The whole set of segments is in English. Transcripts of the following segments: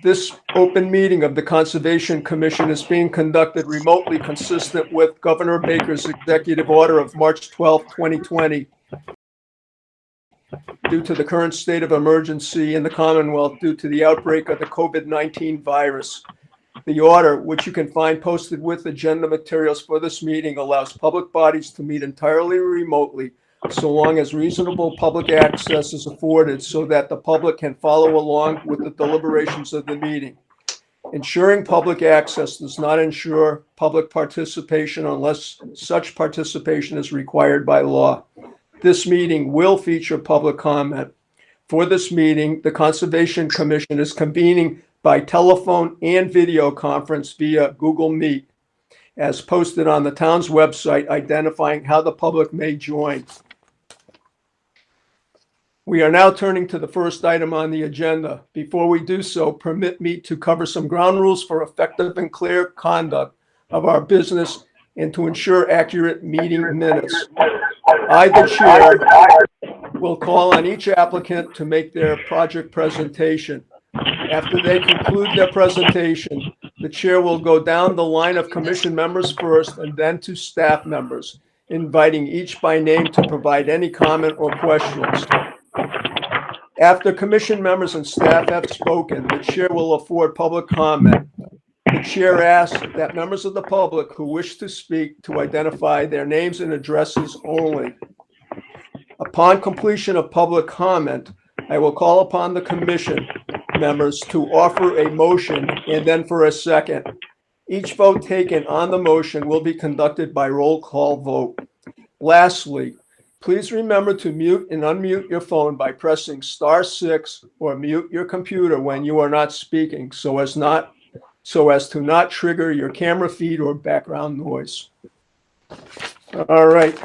This open meeting of the Conservation Commission is being conducted remotely, consistent with Governor Baker's executive order of March 12, 2020, due to the current state of emergency in the Commonwealth due to the outbreak of the COVID-19 virus. The order, which you can find posted with agenda materials for this meeting, allows public bodies to meet entirely remotely, so long as reasonable public access is afforded so that the public can follow along with the deliberations of the meeting. Ensuring public access does not ensure public participation unless such participation is required by law. This meeting will feature public comment. For this meeting, the Conservation Commission is convening by telephone and video conference via Google Meet, as posted on the town's website, identifying how the public may join. We are now turning to the first item on the agenda. Before we do so, permit me to cover some ground rules for effective and clear conduct of our business and to ensure accurate meeting minutes. I, the chair, will call on each applicant to make their project presentation. After they conclude their presentation, the chair will go down the line of commission members first and then to staff members, inviting each by name to provide any comment or questions. After commission members and staff have spoken, the chair will afford public comment. The chair asks that members of the public who wish to speak to identify their names and addresses only. Upon completion of public comment, I will call upon the commission members to offer a motion and then for a second. Each vote taken on the motion will be conducted by roll call vote. Lastly, please remember to mute and unmute your phone by pressing *6 or mute your computer when you are not speaking so as to not trigger your camera feed or background noise. All right.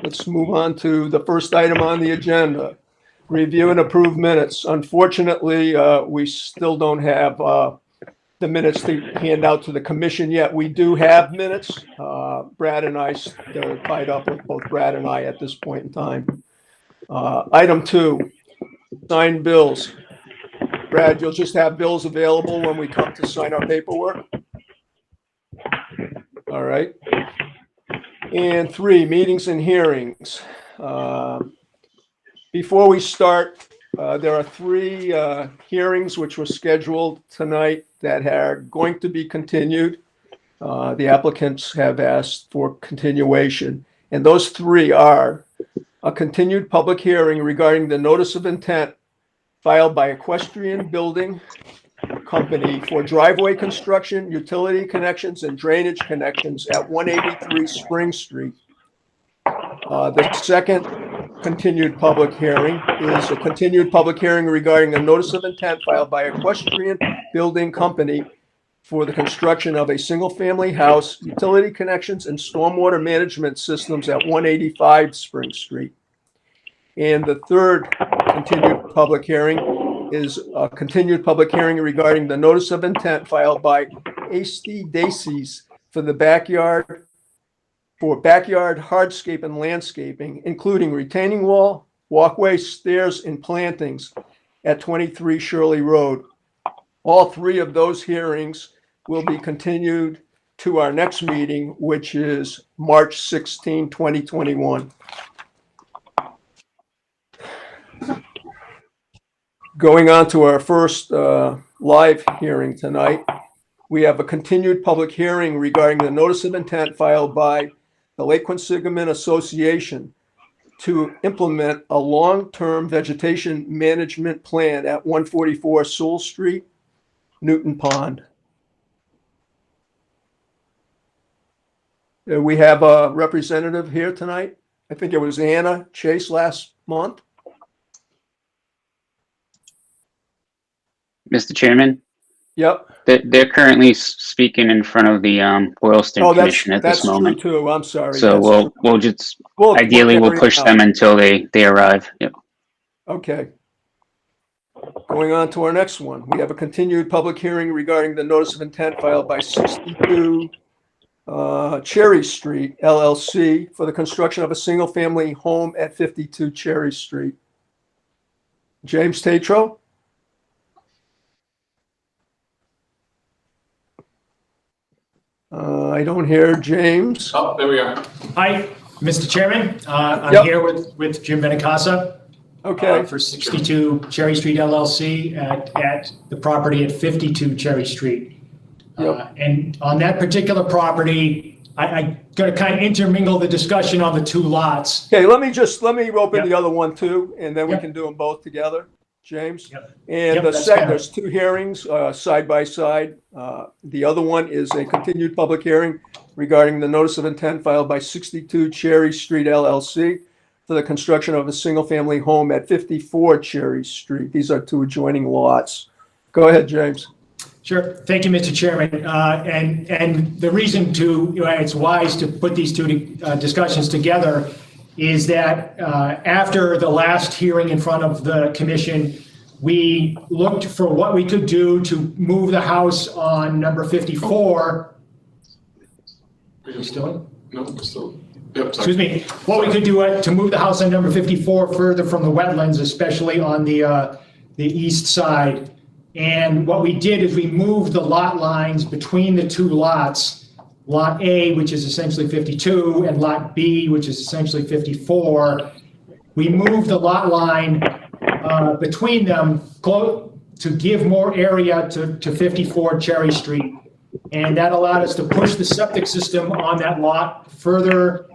Let's move on to the first item on the agenda. Review and approve minutes. Unfortunately, we still don't have the minutes to hand out to the commission yet. We do have minutes. Brad and I, they're tied up with both Brad and I at this point in time. Item 2, sign bills. Brad, you'll just have bills available when we come to sign our paperwork. All right. And 3, meetings and hearings. Before we start, there are 3 hearings which were scheduled tonight that are going to be continued. The applicants have asked for continuation, and those 3 are a continued public hearing regarding the notice of intent filed by Equestrian Building Company for driveway construction, utility connections, and drainage connections at 183 Spring Street. The second continued public hearing is a continued public hearing regarding a notice of intent filed by Equestrian Building Company for the construction of a single-family house, utility connections, and stormwater management systems at 185 Spring Street. And the third continued public hearing is a continued public hearing regarding the notice of intent filed by AC Daisies for backyard hardscape and landscaping, including retaining wall, walkway, stairs, and plantings at 23 Shirley Road. All 3 of those hearings will be continued to our next meeting, which is March 16, 2021. Going on to our first live hearing tonight, we have a continued public hearing regarding the notice of intent filed by the Lakewood Sigmund Association to implement a long-term vegetation management plan at 144 Seoul Street, Newton Pond. We have a representative here tonight. I think it was Anna Chase last month. Mr. Chairman? Yep. They're currently speaking in front of the Boylston Commission at this moment. That's true too. I'm sorry. So we'll push them until they arrive. Yep. Okay. Going on to our next one. We have a continued public hearing regarding the notice of intent filed by 62 Cherry Street, LLC, for the construction of a single-family home at 52 Cherry Street. James Tatro? I don't hear James. Oh, there we are. Hi, Mr. Chairman. I'm Yep. here with Jim Benincasa. Okay, For 62 Cherry Street LLC at the property at 52 Cherry Street. Yep. And on that particular property, I got to kind of intermingle the discussion on the two lots. okay, let me open Yep. the other one too, and then we Yep. can do them both together, James. Yep. And Yep, that's fine. there's two hearings, side by side. The other one is a continued public hearing regarding the notice of intent filed by 62 Cherry Street LLC for the construction of a single-family home at 54 Cherry Street. These are two adjoining lots. Go ahead, James. Sure. Thank you, Mr. Chairman. And the reason it's wise to put these two discussions together is that after the last hearing in front of the commission, we looked for what we could do to move the house on number 54. Are you still in? No, we're still. Yep, sorry. Excuse me. What we could do to move the house on number 54 further from the wetlands, especially on the east side. And what we did is we moved the lot lines between the two lots, Lot A, which is essentially 52, and Lot B, which is essentially 54. We moved the lot line between them to give more area to 54 Cherry Street. And that allowed us to push the septic system on that lot further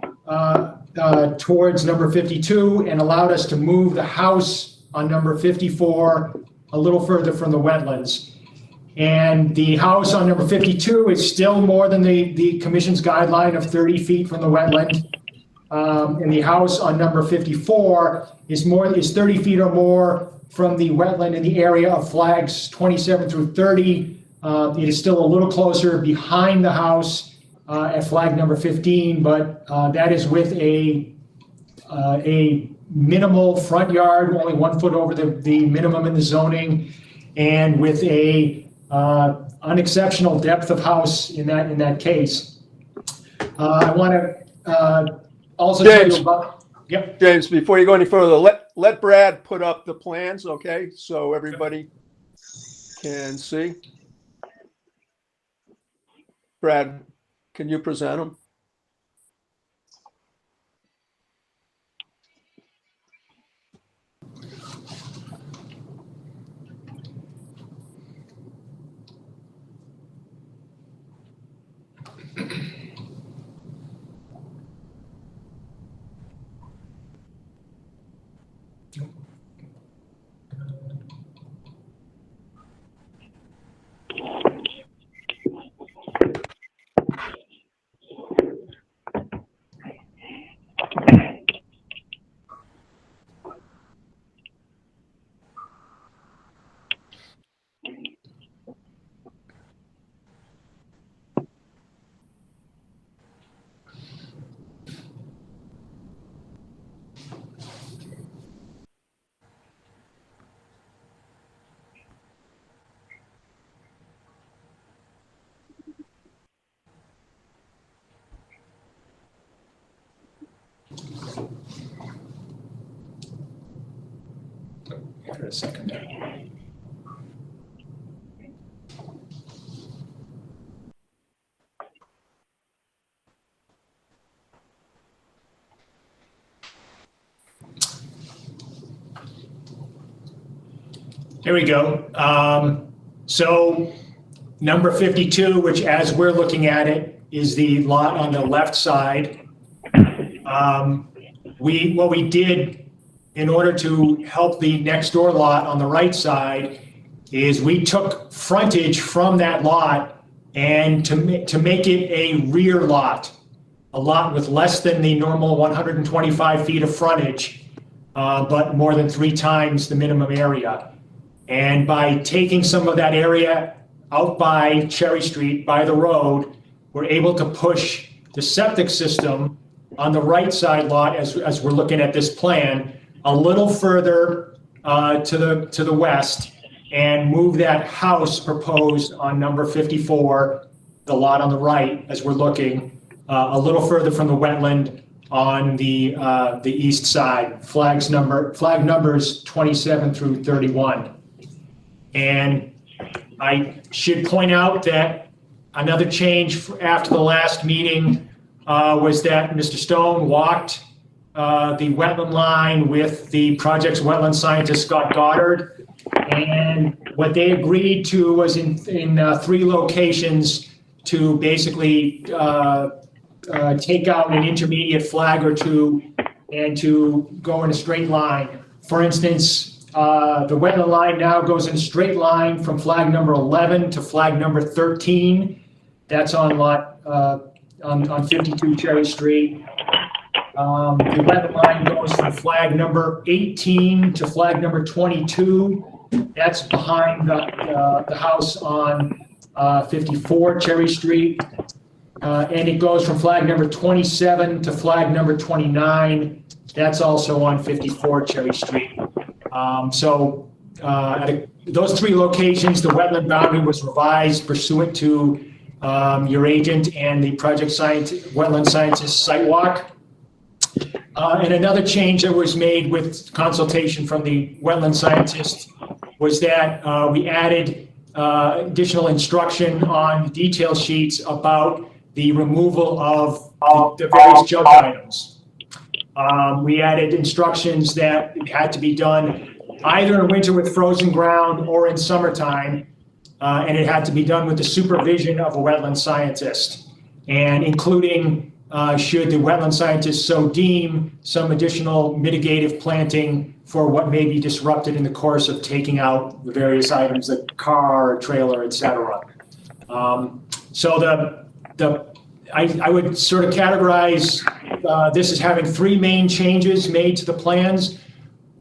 towards number 52 and allowed us to move the house on number 54 a little further from the wetlands. And the house on number 52 is still more than the commission's guideline of 30 feet from the wetland. And the house on number 54 is 30 feet or more from the wetland in the area of flags 27 through 30. It is still a little closer behind the house at flag number 15, but that is with a minimal front yard, only 1 foot over the minimum in the zoning, and with a unexceptional depth of house in that case. I want to also tell you about. Yep. James, before you go any further, let Brad put up the plans, okay? So everybody can see. Brad, can you present them? For a second there. There we go. So number 52, which as we're looking at it, is the lot on the left side. What we did in order to help the next door lot on the right side is we took frontage from that lot and to make it a rear lot, a lot with less than the normal 125 feet of frontage, but more than 3 times the minimum area. And by taking some of that area out by Cherry Street, by the road, we're able to push the septic system on the right side lot, as we're looking at this plan, a little further to the west, and move that house proposed on number 54, the lot on the right, as we're looking, a little further from the wetland on the east side, flag numbers 27 through 31. And I should point out that Another change after the last meeting was that Mr. Stone walked the wetland line with the project's wetland scientist, Scott Goddard. And what they agreed to was in 3 locations to basically take out an intermediate flag or 2 and to go in a straight line. For instance, the wetland line now goes in a straight line from flag number 11 to flag number 13. That's on lot on 52 Cherry Street. The wetland line goes from flag number 18 to flag number 22. That's behind the house on 54 Cherry Street. And it goes from flag number 27 to flag number 29. That's also on 54 Cherry Street. At those 3 locations, the wetland boundary was revised pursuant to your agent and the project wetland scientist site walk. And another change that was made with consultation from the wetland scientist was that we added additional instruction on detail sheets about the removal of the various junk items. We added instructions that it had to be done either in winter with frozen ground or in summertime, and it had to be done with the supervision of a wetland scientist, and including, should the wetland scientist so deem, some additional mitigative planting for what may be disrupted in the course of taking out the various items, the car, trailer, etc. I would sort of categorize this as having 3 main changes made to the plans.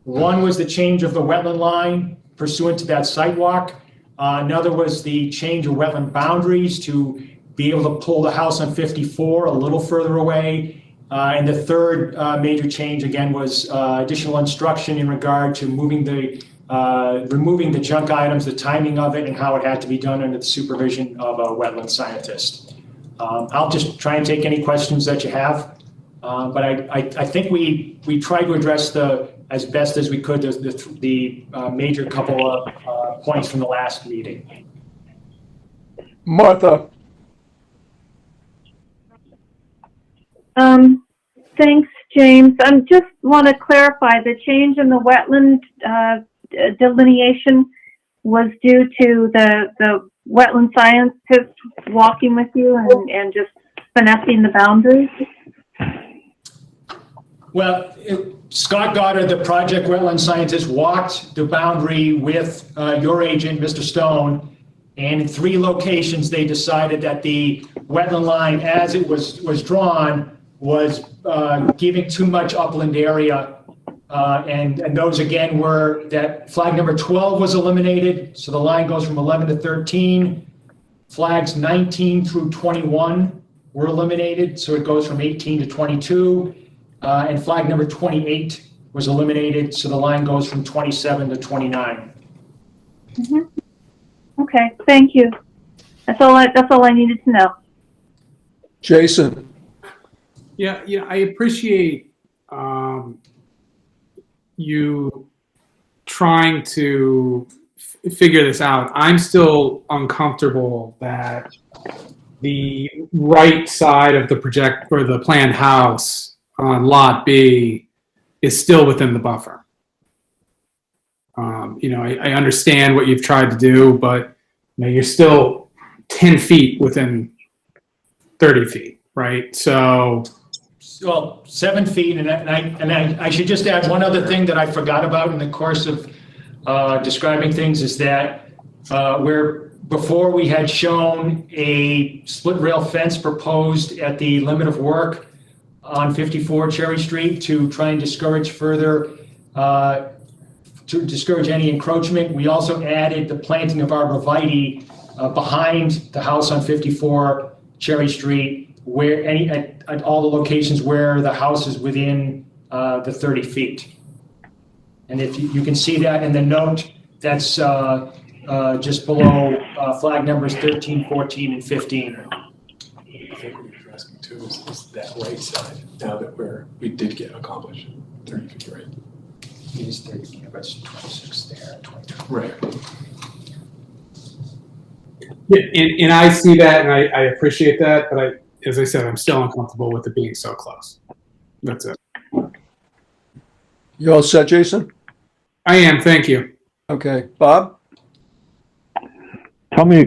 One was the change of the wetland line pursuant to that site walk. Another was the change of wetland boundaries to be able to pull the house on 54 a little further away. And the third major change, again, was additional instruction in regard to removing the junk items, the timing of it, and how it had to be done under the supervision of a wetland scientist. I'll just try and take any questions that you have. But I think we tried to address as best as we could the major couple of points from the last meeting. Martha. Thanks, James. I just want to clarify the change in the wetland delineation was due to the wetland scientist walking with you and just finessing the boundaries? Well, Scott Goddard, the project wetland scientist, walked the boundary with your agent, Mr. Stone, and in 3 locations they decided that the wetland line as it was drawn was giving too much upland area. And those again were that flag number 12 was eliminated, so the line goes from 11 to 13. Flags 19 through 21 were eliminated, so it goes from 18 to 22. And flag number 28 was eliminated, so the line goes from 27 to 29. Mm-hmm. Okay, thank you. That's all I needed to know. Jason. Yeah, I appreciate you trying to figure this out. I'm still uncomfortable that the right side of the project or the planned house on lot B is still within the buffer. I understand what you've tried to do, but you're still 10 feet within 30 feet, right? So, well, 7 feet, and I should just add one other thing that I forgot about in the course of describing things is that before we had shown a split rail fence proposed at the limit of work on 54 Cherry Street to try and discourage any encroachment. We also added the planting of arborvitae behind the house on 54 Cherry Street, where at all the locations where the house is within the 30 feet. And if you can see that in the note, that's just below flag numbers 13, 14, and 15. I think what you're asking too is that right side, now that we did get accomplished 30 feet, right? It is 30, but it's 26 there, 22. Right. And I see that, and I appreciate that, but as I said, I'm still uncomfortable with it being so close. That's it. You all set, Jason? I am, thank you. Okay. Bob? Tell me,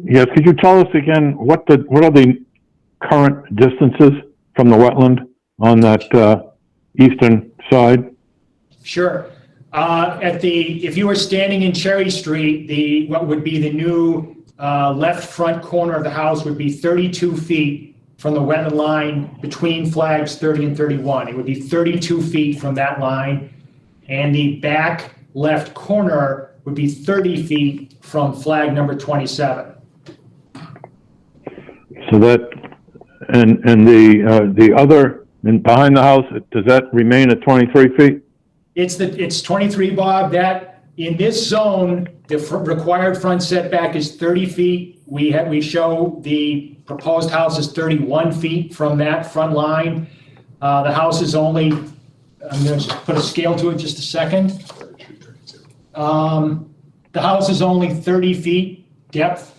yes, could you tell us again, what are the current distances from the wetland on that eastern side? Sure. If you were standing in Cherry Street, what would be the new left front corner of the house would be 32 feet from the wetland line between flags 30 and 31. It would be 32 feet from that line, and the back left corner would be 30 feet from flag number 27. So that, and the other, and behind the house, does that remain at 23 feet? It's 23, Bob. That in this zone, the required front setback is 30 feet. We show the proposed house is 31 feet from that front line. The house is only, I'm going to put a scale to it just a second. The house is only 30 feet depth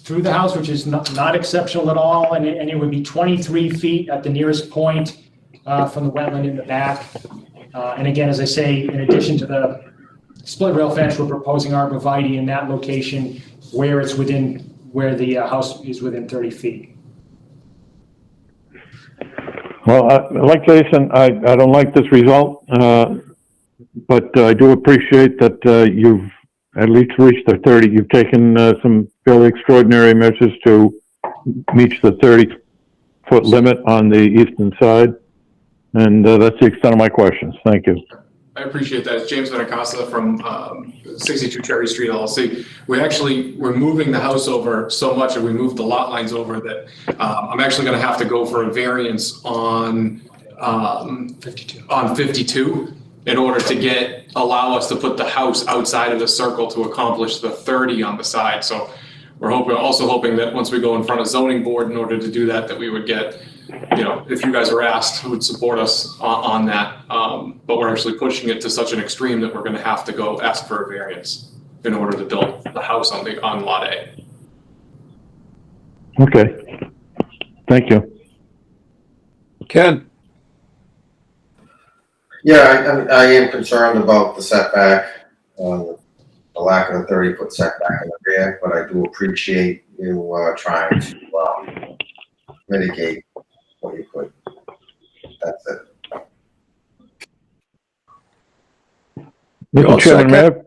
through the house, which is not exceptional at all, and it would be 23 feet at the nearest point from the wetland in the back. And again, as I say, in addition to the split rail fence, we're proposing arborvitae in that location where the house is within 30 feet. Well, like Jason, I don't like this result, but I do appreciate that you've at least reached the 30. You've taken some fairly extraordinary measures to reach the 30-foot limit on the eastern side. And that's the extent of my questions. Thank you. I appreciate that. It's James Benacosta from 62 Cherry Street LLC. We're moving the house over so much, and we moved the lot lines over that I'm actually going to have to go for a variance on 52 in order to allow us to put the house outside of the circle to accomplish the 30 on the side. So we're also hoping that once we go in front of zoning board in order to do that, that we would get, if you guys were asked, who would support us on that. But we're actually pushing it to such an extreme that we're going to have to go ask for a variance in order to build the house on lot A. Okay. Thank you. Ken? Yeah, I am concerned about the setback, the lack of a 30-foot setback in the rear, but I do appreciate you trying to mitigate what you could. That's it. Mr. Chairman,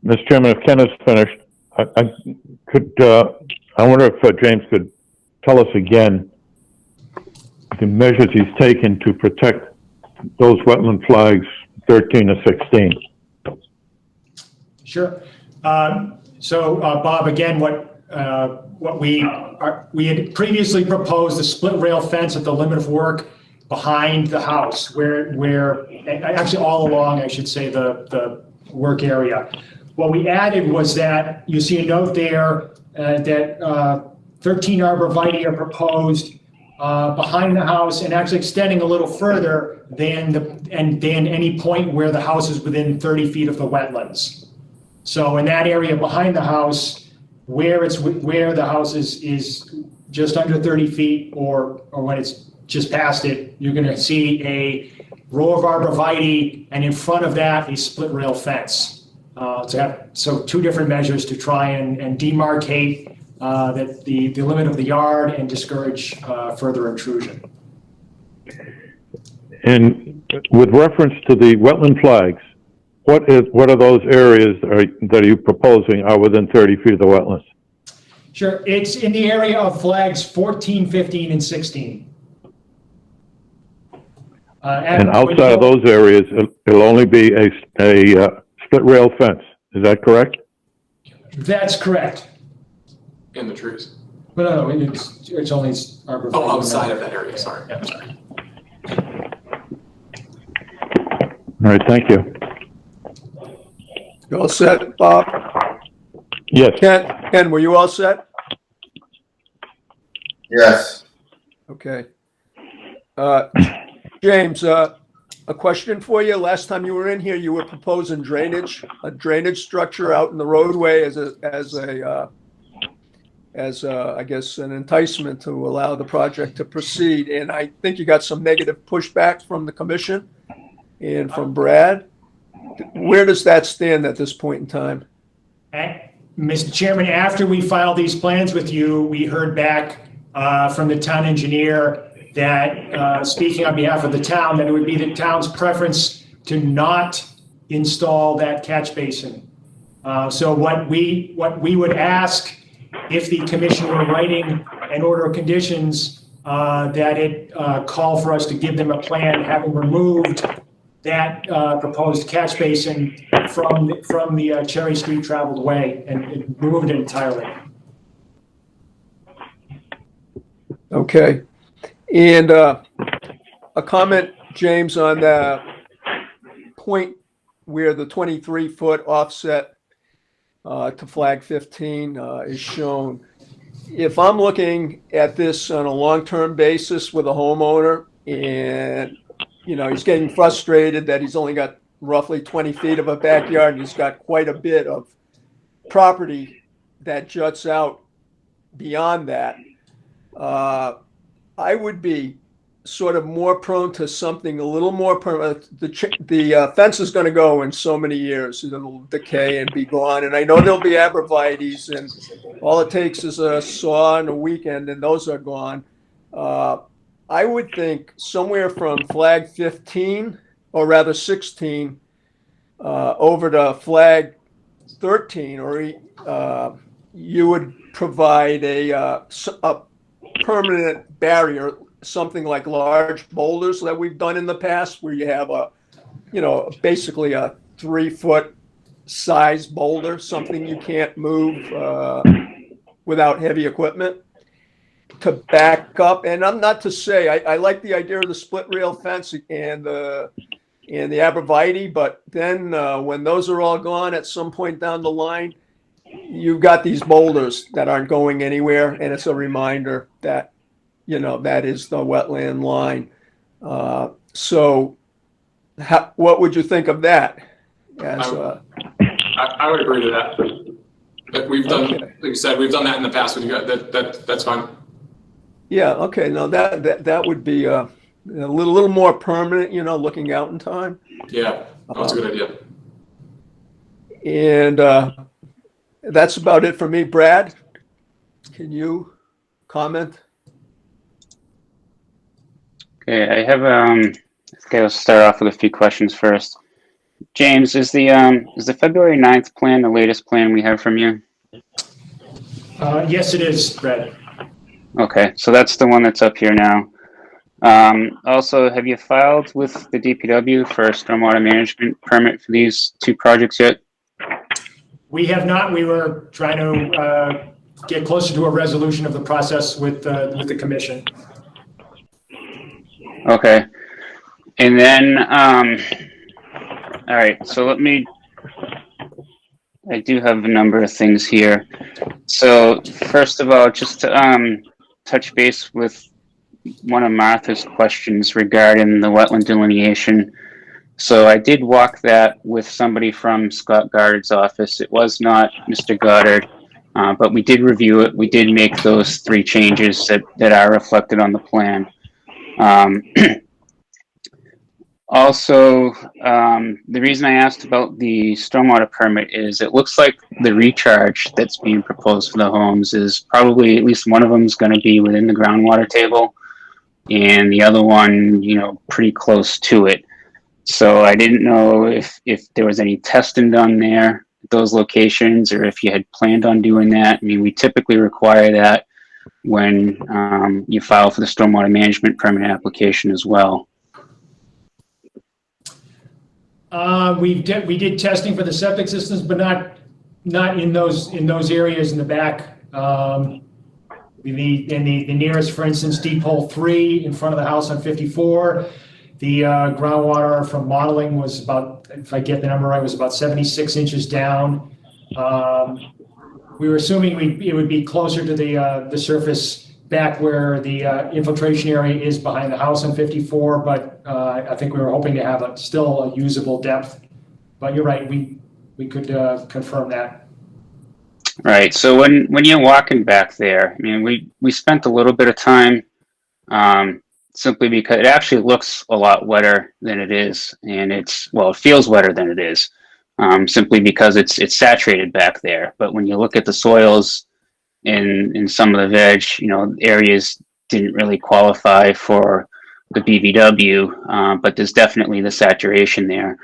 Mr. Chairman, if Ken is finished, I wonder if James could tell us again the measures he's taken to protect those wetland flags 13 to 16. Sure. So, Bob, again, what we had previously proposed a split rail fence at the limit of work behind the house, where actually all along, I should say, the work area. What we added was that you see a note there that 13 arborvitae are proposed behind the house and actually extending a little further than any point where the house is within 30 feet of the wetlands. So in that area behind the house, where the house is just under 30 feet, or when it's just past it, you're going to see a row of arborvitae, and in front of that, a split rail fence. So two different measures to try and demarcate that the limit of the yard and discourage further intrusion. And with reference to the wetland flags, what are those areas that are you proposing are within 30 feet of the wetlands? Sure, it's in the area of flags 14, 15, and 16. And outside of those areas, it'll only be a split rail fence. Is that correct? That's correct. In the trees. But no, it's only arborvitae. Oh, outside of that area, sorry. Yeah, sorry. All right, thank you. You all set, Bob? Yes. Ken, were you all set? Yes. Okay. James, a question for you. Last time you were in here, you were proposing a drainage structure out in the roadway as I guess an enticement to allow the project to proceed. And I think you got some negative pushback from the commission and from Brad. Where does that stand at this point in time? Mr. Chairman, after we filed these plans with you, we heard back from the town engineer that, speaking on behalf of the town, that it would be the town's preference to not install that catch basin. So what we would ask, if the commission were writing an order of conditions, that it call for us to give them a plan having removed that proposed catch basin from the Cherry Street traveled way and removed it entirely. Okay. And a comment, James, on the point where the 23-foot offset to flag 15 is shown. If I'm looking at this on a long-term basis with a homeowner and, you know, he's getting frustrated that he's only got roughly 20 feet of a backyard and he's got quite a bit of property that juts out beyond that, I would be sort of more prone to something a little more permanent. The fence is going to go in so many years. It'll decay and be gone. And I know there'll be abrevieties, and all it takes is a saw and a weekend, and those are gone. I would think somewhere from flag 15, or rather 16, over to flag 13, or you would provide a permanent barrier, something like large boulders that we've done in the past, where you have basically a 3-foot size boulder, something you can't move without heavy equipment, to back up. And I'm not to say, I like the idea of the split rail fence and the abreviety, but then when those are all gone at some point down the line, you've got these boulders that aren't going anywhere, and it's a reminder that, you know, that is the wetland line. So what would you think of that? I would agree to that. But we've done, like you said, we've done that in the past with you guys. That's fine. Yeah. Okay. No, that would be a little more permanent, you know, looking out in time. Yeah, that's a good idea. And that's about it for me. Brad, can you comment? Okay, I have okay, I'll start off with a few questions first. James, is the February 9th plan the latest plan we have from you? Yes, it is, Brad. Okay, so that's the one that's up here now. Also, have you filed with the DPW for a stormwater management permit for these two projects yet? We have not. We were trying to get closer to a resolution of the process with the commission. Okay. And then, all right, so I do have a number of things here. So first of all, just to touch base with one of Martha's questions regarding the wetland delineation. So I did walk that with somebody from Scott Goddard's office. It was not Mr. Goddard, but we did review it. We did make those 3 changes that are reflected on the plan. Also, the reason I asked about the stormwater permit is it looks like the recharge that's being proposed for the homes is probably, at least one of them is going to be within the groundwater table, and the other one, you know, pretty close to it. So I didn't know if there was any testing done there at those locations, or if you had planned on doing that. I mean, we typically require that when you file for the stormwater management permit application as well. We did testing for the septic systems, but not in those areas in the back. The nearest, for instance, deep hole 3 in front of the house on 54. The groundwater from modeling was about, if I get the number right, was about 76 inches down. We were assuming it would be closer to the surface back where the infiltration area is behind the house on 54, but I think we were hoping to have still a usable depth. But you're right, we could confirm that. Right. So when you're walking back there, I mean, we spent a little bit of time, simply because it actually looks a lot wetter than it is, and it feels wetter than it is, simply because it's saturated back there. But when you look at the soils in some of the veg, areas didn't really qualify for the BVW, but there's definitely the saturation there.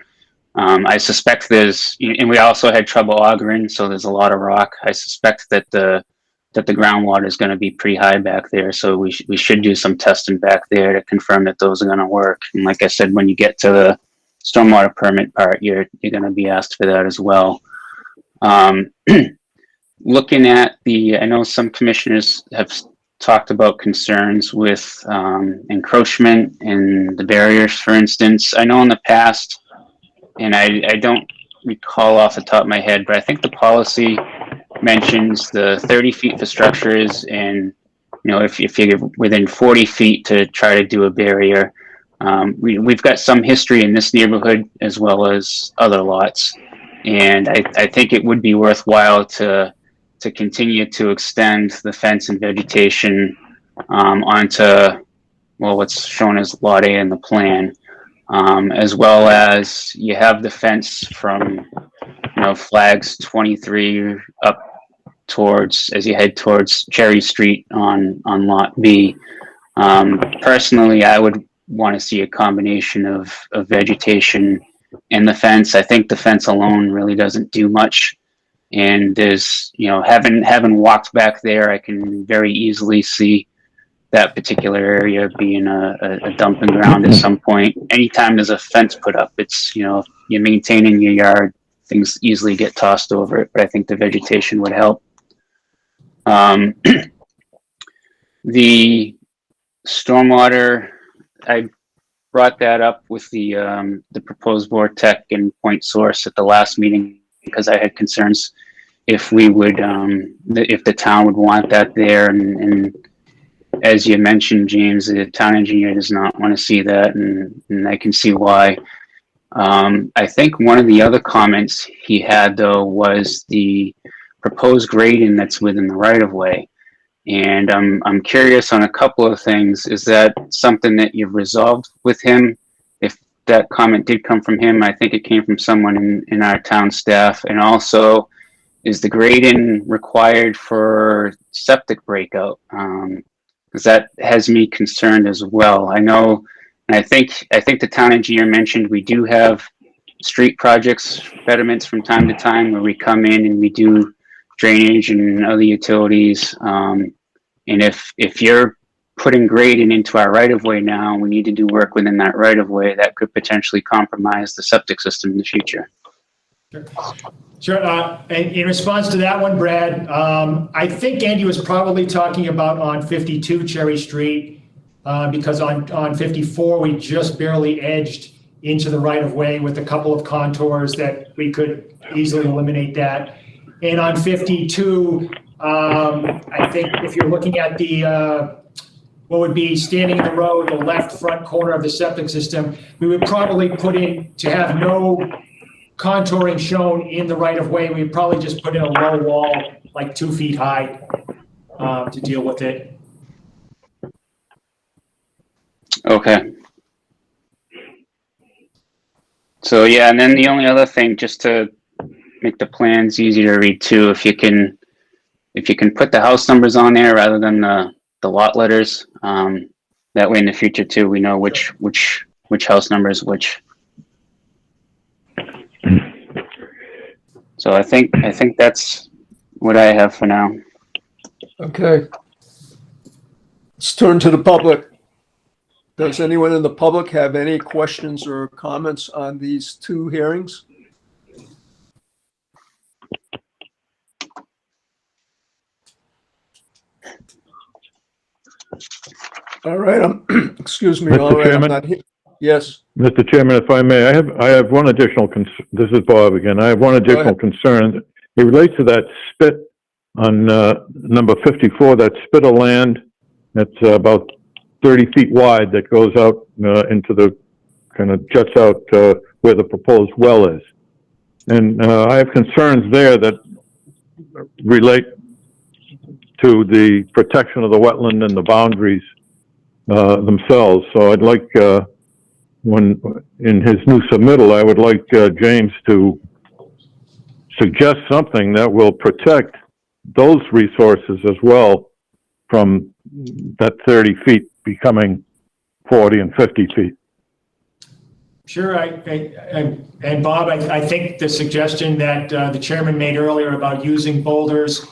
I suspect and we also had trouble augering, so there's a lot of rock. I suspect that the groundwater is going to be pretty high back there, so we should do some testing back there to confirm that those are going to work. And like I said, when you get to the stormwater permit part, you're going to be asked for that as well. Looking at I know some commissioners have talked about concerns with encroachment and the barriers, for instance. I know in the past, and I don't recall off the top of my head, but I think the policy mentions the 30 feet for structures, and if you're within 40 feet to try to do a barrier. We've got some history in this neighborhood as well as other lots, and I think it would be worthwhile to continue to extend the fence and vegetation onto what's shown as Lot A in the plan. As well as you have the fence from Flags 23 up towards, as you head towards Cherry Street on Lot B. Personally, I would want to see a combination of vegetation and the fence. I think the fence alone really doesn't do much, and there's having walked back there, I can very easily see that particular area being a dumping ground at some point. Anytime there's a fence put up, it's, you're maintaining your yard, things easily get tossed over it, but I think the vegetation would help. The stormwater, I brought that up with the proposed vortex and point source at the last meeting because I had concerns if we would, if the town would want that there, and as you mentioned, James, the town engineer does not want to see that, and I can see why. I think one of the other comments he had, though, was the proposed grading that's within the right-of-way. And I'm curious on a couple of things. Is that something that you've resolved with him? If that comment did come from him, I think it came from someone in our town staff. And also, is the grading required for septic breakout? Because that has me concerned as well. I know, and I think the town engineer mentioned we do have street projects, betterments from time to time where we come in and we do drainage and other utilities. And if you're putting grading into our right-of-way now, we need to do work within that right-of-way, that could potentially compromise the septic system in the future. Sure. In response to that one, Brad, I think Andy was probably talking about on 52 Cherry Street, because on 54, we just barely edged into the right-of-way with a couple of contours that we could easily eliminate that. And on 52, I think if you're looking at the, what would be standing in the road, the left front corner of the septic system, we would probably put in, to have no contouring shown in the right-of-way, we'd probably just put in a low wall, like 2 feet high, to deal with it. Okay. So yeah, and then the only other thing, just to make the plans easy to read too, if you can put the house numbers on there rather than the lot letters, that way in the future too, we know which house number is which. So I think that's what I have for now. Okay. Let's turn to the public. Does anyone in the public have any questions or comments on these two hearings? All right, excuse me. Mr. All right, I'm Chairman? not here. Yes. Mr. Chairman, if I may, I have one additional, this is Bob again. I have one additional concern. It relates to that spit on number 54, that spit of land that's about 30 feet wide that goes out into the, kind of juts out where the proposed well is. And I have concerns there that relate to the protection of the wetland and the boundaries themselves. So I'd like, when in his new submittal, I would like James to suggest something that will protect those resources as well from that 30 feet becoming 40 and 50 feet. Sure, and Bob, I think the suggestion that the chairman made earlier about using boulders,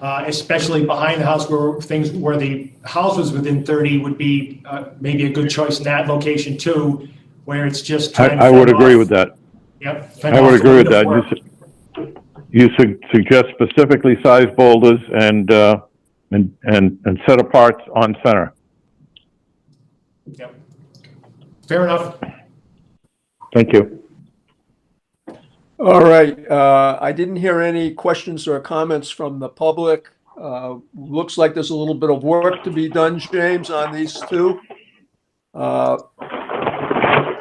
especially behind the house where the house was within 30 would be maybe a good choice in that location too, where it's just trying to I would fend agree off- with that. Yep. I would agree with that. You suggest specifically sized boulders and set apart on center. Yep. Fair enough. Thank you. All right, I didn't hear any questions or comments from the public. Looks like there's a little bit of work to be done, James, on these two.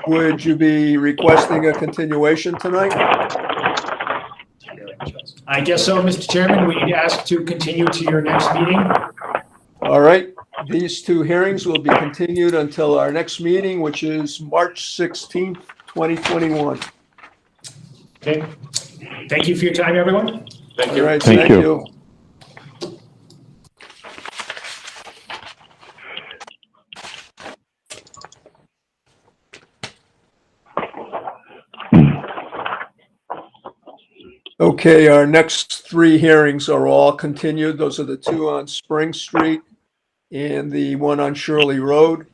Would you be requesting a continuation tonight? I guess so, Mr. Chairman. We'd ask to continue to your next meeting. All right, these two hearings will be continued until our next meeting, which is March 16th, 2021. Okay. Thank you for your time, everyone. Thank All you. right, Thank thank you. you. Okay, our next three hearings are all continued. Those are the two on Spring Street and the one on Shirley Road.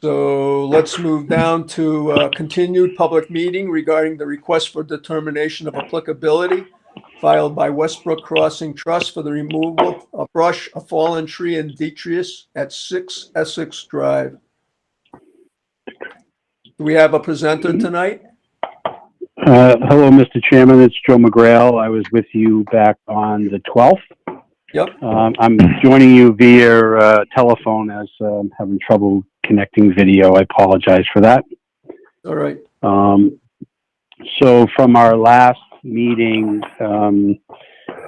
So let's move down to a continued public meeting regarding the request for determination of applicability filed by Westbrook Crossing Trust for the removal of brush, a fallen tree in Detrious at 6 Essex Drive. Do we have a presenter tonight? Hello, Mr. Chairman. It's Joe McGrail. I was with you back on the 12th. Yep. I'm joining you via telephone as I'm having trouble connecting video. I apologize for that. All right. So from our last meeting,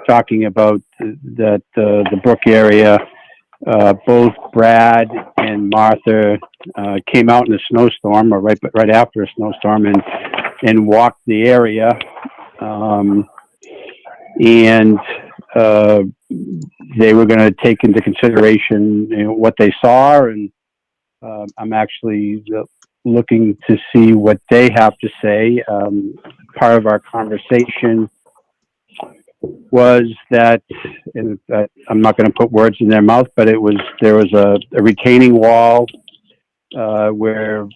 talking about the Brook area, both Brad and Martha came out in a snowstorm, or right after a snowstorm, and walked the area, and they were going to take into consideration, what they saw, and I'm actually looking to see what they have to say. Part of our conversation was that, and I'm not going to put words in their mouth, but there was a retaining wall where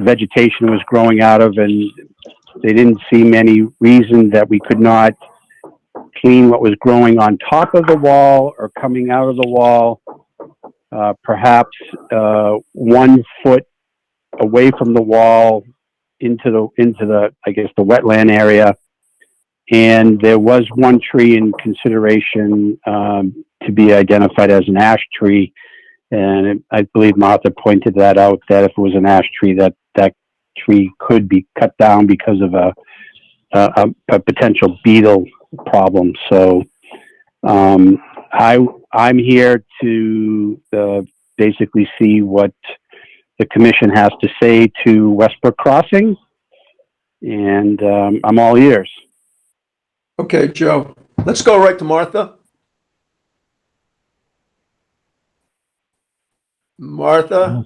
vegetation was growing out of, and they didn't see any reason that we could not clean what was growing on top of the wall or coming out of the wall, perhaps 1 foot away from the wall into the I guess the wetland area. And there was one tree in consideration to be identified as an ash tree. And I believe Martha pointed that out, that if it was an ash tree, that tree could be cut down because of a potential beetle problem. So I'm here to basically see what the commission has to say to Westbrook Crossing, and I'm all ears. Okay, Joe. Let's go right to Martha. Martha?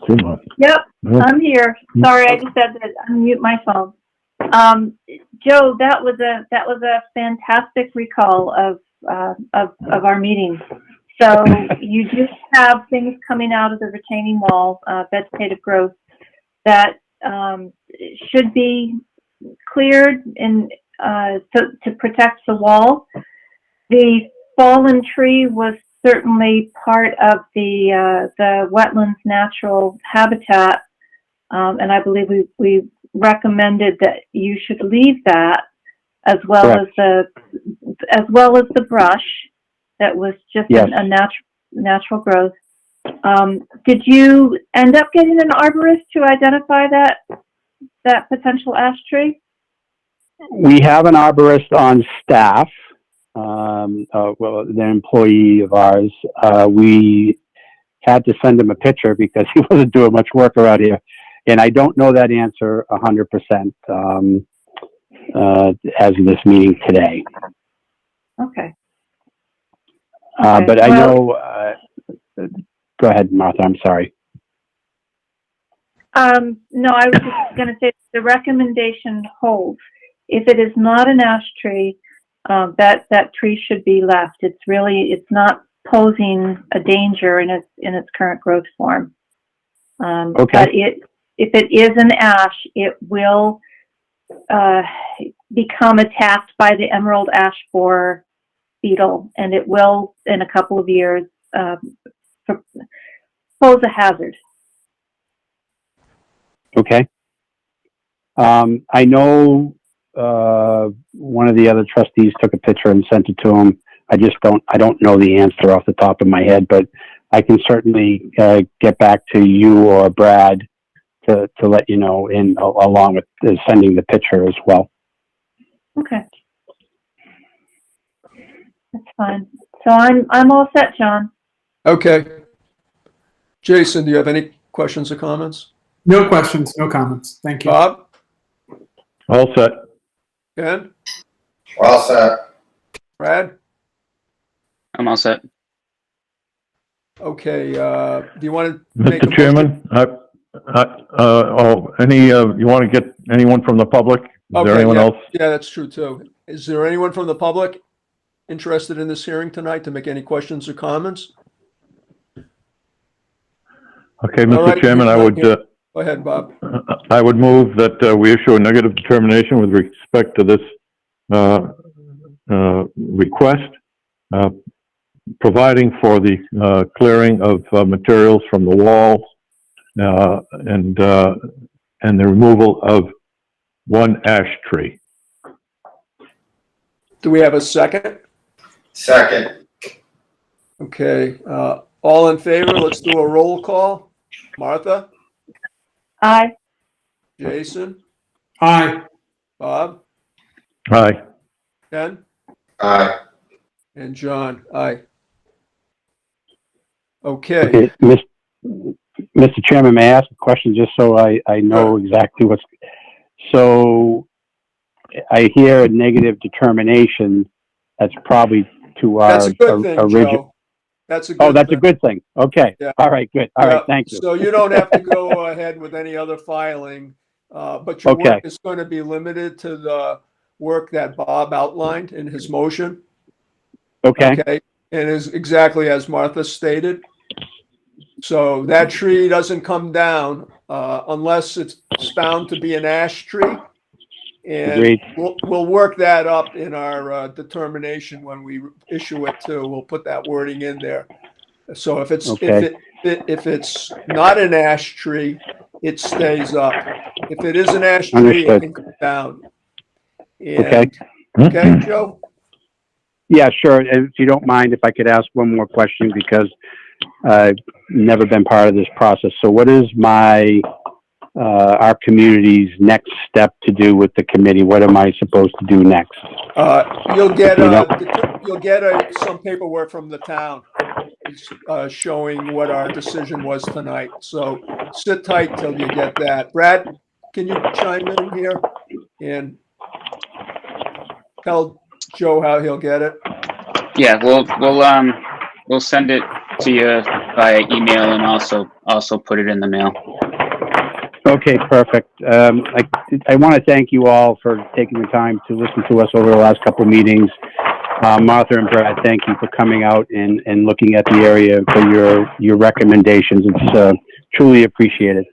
Yep, I'm here. Sorry, I just had to unmute my phone. Joe, that was a fantastic recall of our meeting. So you do have things coming out of the retaining wall, vegetative growth that should be cleared to protect the wall. The fallen tree was certainly part of the wetlands natural habitat, and I believe we recommended that you should leave that, as well Correct. as the brush that was just Yes. a natural growth. Did you end up getting an arborist to identify that potential ash tree? We have an arborist on staff, well, an employee of ours. We had to send him a picture because he wasn't doing much work around here. And I don't know that answer 100% as of this meeting today. Okay. But I know, go ahead, Martha, I'm sorry. No, I was just going to say the recommendation holds. If it is not an ash tree, that tree should be left. It's not posing a danger in its current growth form. Okay. But if it is an ash, it will become attacked by the emerald ash borer beetle, and it will, in a couple of years, pose a hazard. Okay. I know one of the other trustees took a picture and sent it to him. I don't know the answer off the top of my head, but I can certainly get back to you or Brad to let you know, along with sending the picture as well. Okay. That's fine. So I'm all set, John. Okay. Jason, do you have any questions or comments? No questions, no comments. Thank you. Bob? All set. Ken? All set. Brad? I'm all set. Okay, do you want to make a Mr. Chairman, you want to get anyone from the public? Is there Okay, anyone yeah. else? Yeah, that's true too. Is there anyone from the public interested in this hearing tonight to make any questions or comments? Okay, All right, Mr. Chairman, Go ahead, Bob. I would move that we issue a negative determination with respect to this request, providing for the clearing of materials from the wall and the removal of one ash tree. Do we have a second? Second. Okay, all in favor? Let's do a roll call. Martha? Aye. Jason? Aye. Bob? Aye. Ken? Aye. And John? Aye. Okay. Mr. Chairman, may I ask a question just so I know exactly what's... So I hear a negative determination. That's probably to our That's a good thing, Joe. That's a good Oh, that's thing. a good thing. Okay. Yeah. All right, good. All right, thank you. So you don't have to go ahead with any other filing, but your Okay. work is going to be limited to the work that Bob outlined in his motion. Okay. Okay, and is exactly as Martha stated. So that tree doesn't come down unless it's found to be an ash tree. And Agreed. we'll work that up in our determination when we issue it too. We'll put that wording in there. So if it's Okay. if it's not an ash tree, it stays up. If it is an ash tree, Understood. it can come down. And, Okay. Okay, Joe? Yeah, sure. If you don't mind, if I could ask one more question, because I've never been part of this process. So what is our community's next step to do with the committee? What am I supposed to do next? You'll get some paperwork from the town showing what our decision was tonight. So sit tight till you get that. Brad, can you chime in here and tell Joe how he'll get it? Yeah, we'll send it to you via email and also put it in the mail. Okay, perfect. I want to thank you all for taking the time to listen to us over the last couple of meetings. Martha and Brad, thank you for coming out and looking at the area and for your recommendations. It's truly appreciated.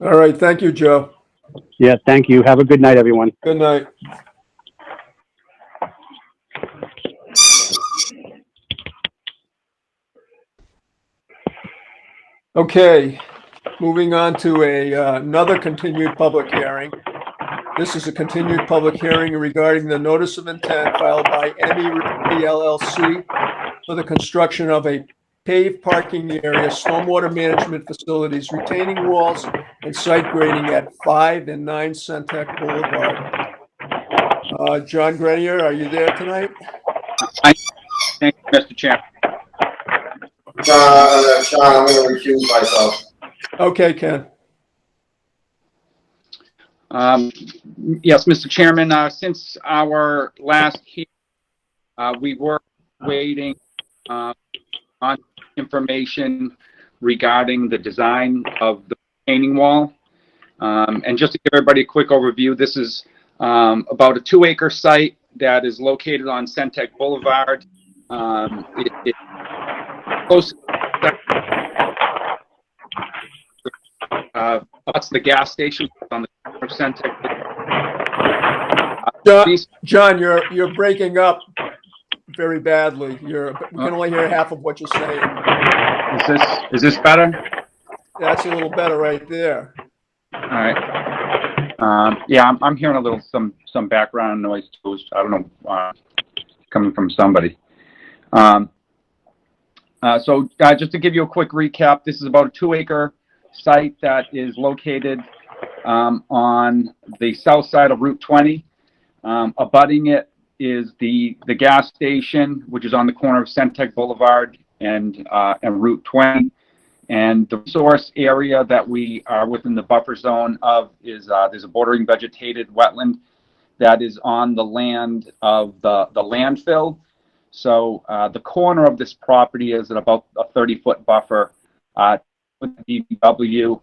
All right. Thank you, Joe. Yeah, thank you. Have a good night, everyone. Good night. Okay, moving on to another continued public hearing. This is a continued public hearing regarding the notice of intent filed by Emmy Realty LLC for the construction of a paved parking area, stormwater management facilities, retaining walls, and site grading at 5 and 9 Centec Boulevard. John Grenier, are you there tonight? Thank you, Mr. Chairman. Sean, I'm going to recuse myself. Okay, Ken. Yes, Mr. Chairman, since our last hearing, we were waiting on information regarding the design of the retaining wall. And just to give everybody a quick overview, this is about a 2-acre site that is located on Centec Boulevard. It's close that's the gas station on the corner of Centec. John, you're breaking up very badly. We can only hear half of what you're saying. Is this better? That's a little better right there. All right. Yeah, I'm hearing a little some background noise too. I don't know, coming from somebody. So just to give you a quick recap, this is about a 2-acre site that is located on the south side of Route 20. Abutting it is the gas station, which is on the corner of Centec Boulevard and Route 20. And the resource area that we are within the buffer zone of is there's a bordering vegetated wetland that is on the land of the landfill. So the corner of this property is at about a 30-foot buffer with the DPW.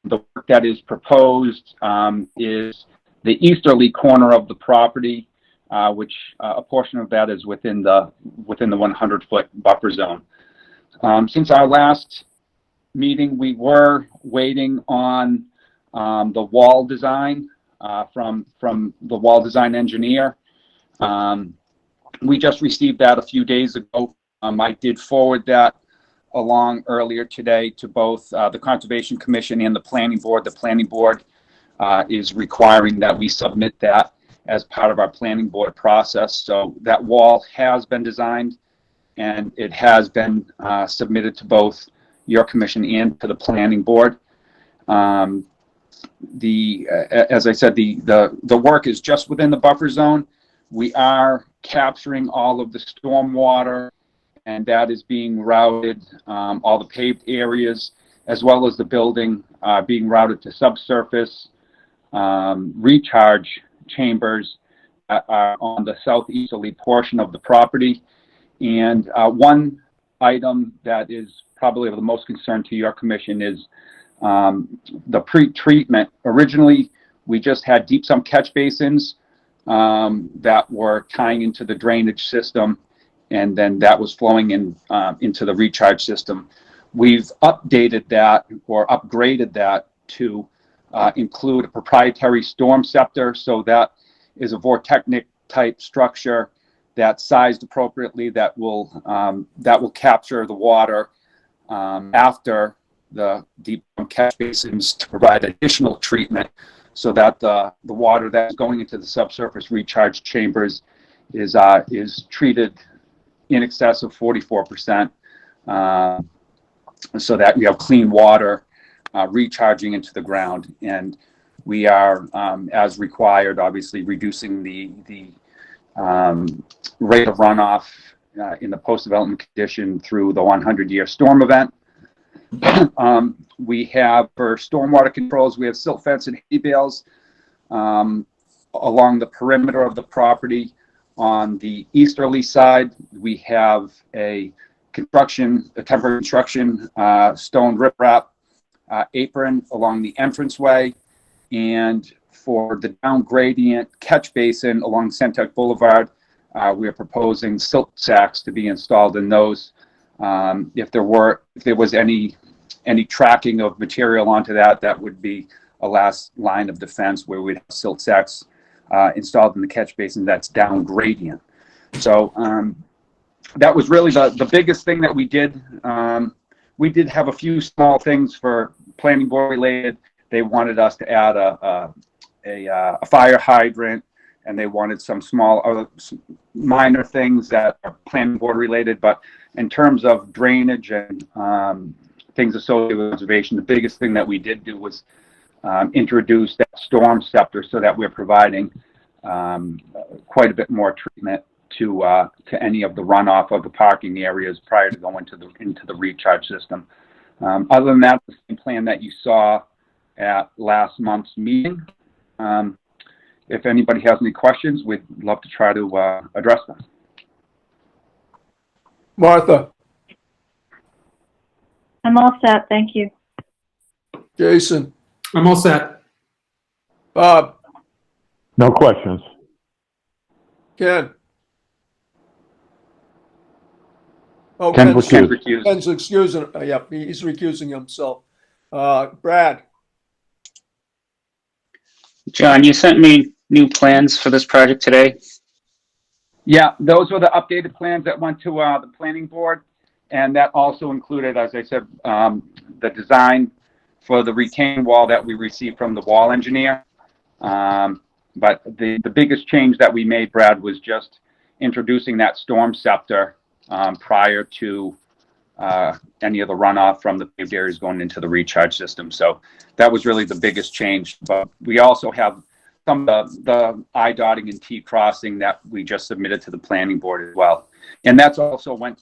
The work that is proposed is the easterly corner of the property, which a portion of that is within the 100-foot buffer zone. Since our last meeting, we were waiting on the wall design from the wall design engineer. We just received that a few days ago. I did forward that along earlier today to both the Conservation Commission and the Planning Board. The Planning Board is requiring that we submit that as part of our Planning Board process. So that wall has been designed and it has been submitted to both your commission and to the Planning Board. As I said, the work is just within the buffer zone. We are capturing all of the stormwater, and that is being routed, all the paved areas, as well as the building being routed to subsurface recharge chambers that are on the southeasterly portion of the property. And one item that is probably of the most concern to your commission is the pre-treatment. Originally, we just had deep sump catch basins that were tying into the drainage system, and then that was flowing in into the recharge system. We've updated that or upgraded that to include a proprietary storm scepter. So that is a vortechnic type structure that's sized appropriately that will capture the water after the deep catch basins to provide additional treatment, so that the water that's going into the subsurface recharge chambers is treated in excess of 44%, so that you have clean water recharging into the ground. And we are, as required, obviously reducing the rate of runoff in the post-development condition through the 100-year storm event. We have, for stormwater controls, we have silt fence and hay bales along the perimeter of the property. On the easterly side, we have a temporary construction stone riprap apron along the entranceway. And for the down gradient catch basin along Centec Boulevard, we are proposing silt sacks to be installed in those. If there was any tracking of material onto that, that would be a last line of defense, where we'd have silt sacks installed in the catch basin that's down gradient. So that was really the biggest thing that we did. We did have a few small things for planning board related. They wanted us to add a fire hydrant, and they wanted some small other minor things that are planning board related. But in terms of drainage and things associated with reservation, the biggest thing that we did do was introduce that storm scepter so that we're providing quite a bit more treatment to any of the runoff of the parking areas prior to going into the recharge system. Other than that, the same plan that you saw at last month's meeting. If anybody has any questions, we'd love to try to address them. Martha, I'm all set, thank you. Jason, I'm all set. Bob, No questions. Ken. Oh, Ken's Ken's Can't recused. recuse. Ken's excusing, yep, he's recusing himself. Brad, John, you sent me new plans for this project today. Yeah, those were the updated plans that went to the planning board, and that also included, as I said, the design for the retaining wall that we received from the wall engineer. But the biggest change that we made, Brad, was just introducing that storm scepter prior to any of the runoff from the paved areas going into the recharge system. So that was really the biggest change. But we also have some of the I dotting and T crossing that we just submitted to the planning board as well. And that also went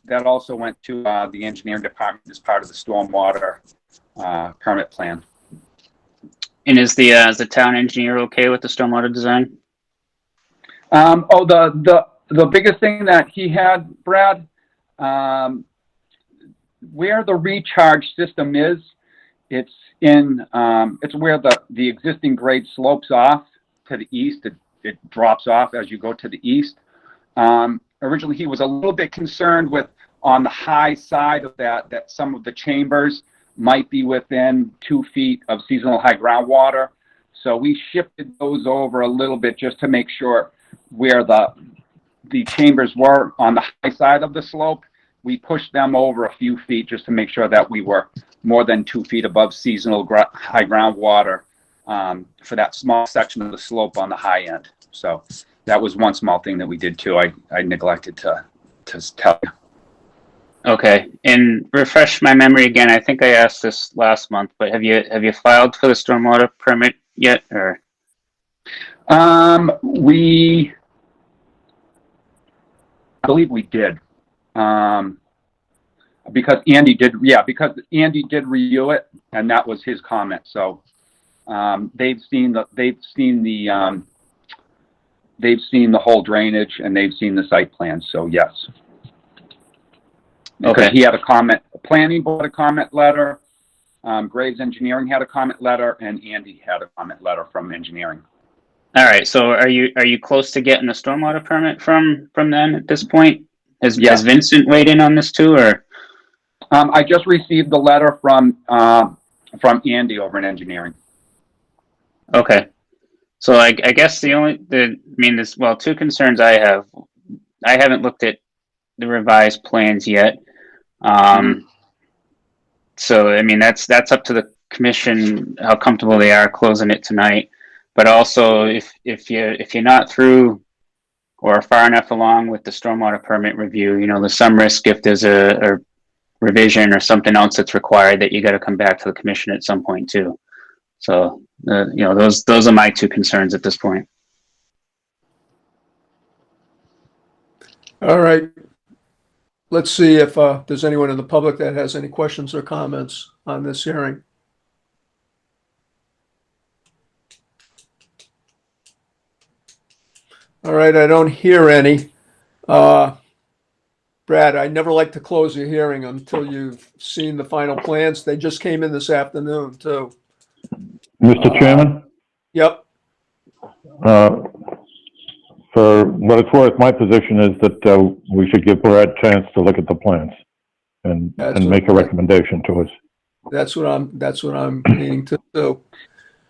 to the engineering department as part of the stormwater permit plan. And is the town engineer okay with the stormwater design? The biggest thing that he had, Brad, where the recharge system is, it's where the existing grade slopes off to the east. It drops off as you go to the east. Originally, he was a little bit concerned with on the high side of that some of the chambers might be within 2 feet of seasonal high groundwater. So we shifted those over a little bit just to make sure where the chambers were on the high side of the slope. We pushed them over a few feet just to make sure that we were more than 2 feet above seasonal high groundwater for that small section of the slope on the high end. So that was one small thing that we did too. I neglected to tell you. Okay, and refresh my memory again. I think I asked this last month, but have you filed for the stormwater permit yet, or? I believe we did. Because Andy did review it, and that was his comment. So they've seen the whole drainage, and they've seen the site plan. So yes. Because Okay. he had a comment, planning board a comment letter, Graves Engineering had a comment letter, and Andy had a comment letter from engineering. All right. So are you close to getting a stormwater permit from them at this point? Has Vincent weighed in on this too, or? I just received the letter from Andy over in engineering. Okay. So I guess there's two concerns I have. I haven't looked at the revised plans yet. So I mean that's up to the commission how comfortable they are closing it tonight. But also if you're not through or far enough along with the stormwater permit review, there's some risk if there's a revision or something else that's required that you got to come back to the commission at some point too. So those are my two concerns at this point. all right. Let's see if there's anyone in the public that has any questions or comments on this hearing. All right, I don't hear any. Brad, I never like to close a hearing until you've seen the final plans. They just came in this afternoon, too. Mr. Chairman, Yep, for what it's worth, my position is that we should give Brad a chance to look at the plans and make a recommendation to us. that's what I'm needing to do.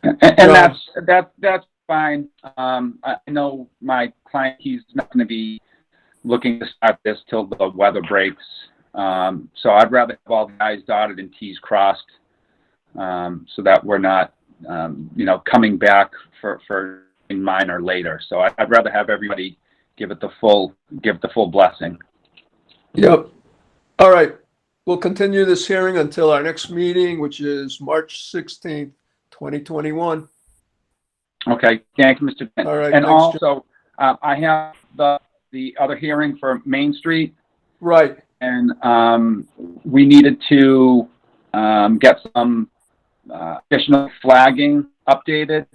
And that's fine. I know my client, he's not going to be looking to start this till the weather breaks. So I'd rather have all the I's dotted and T's crossed, so that we're not, coming back for minor later. So I'd rather have everybody give the full blessing. Yep. All right, we'll continue this hearing until our next meeting, which is March 16th, 2021. Okay, thank you, Mr. Dent. All right, And thanks, Joe. also, I have the other hearing for Main Street, Right, and we needed to get some additional flagging updated.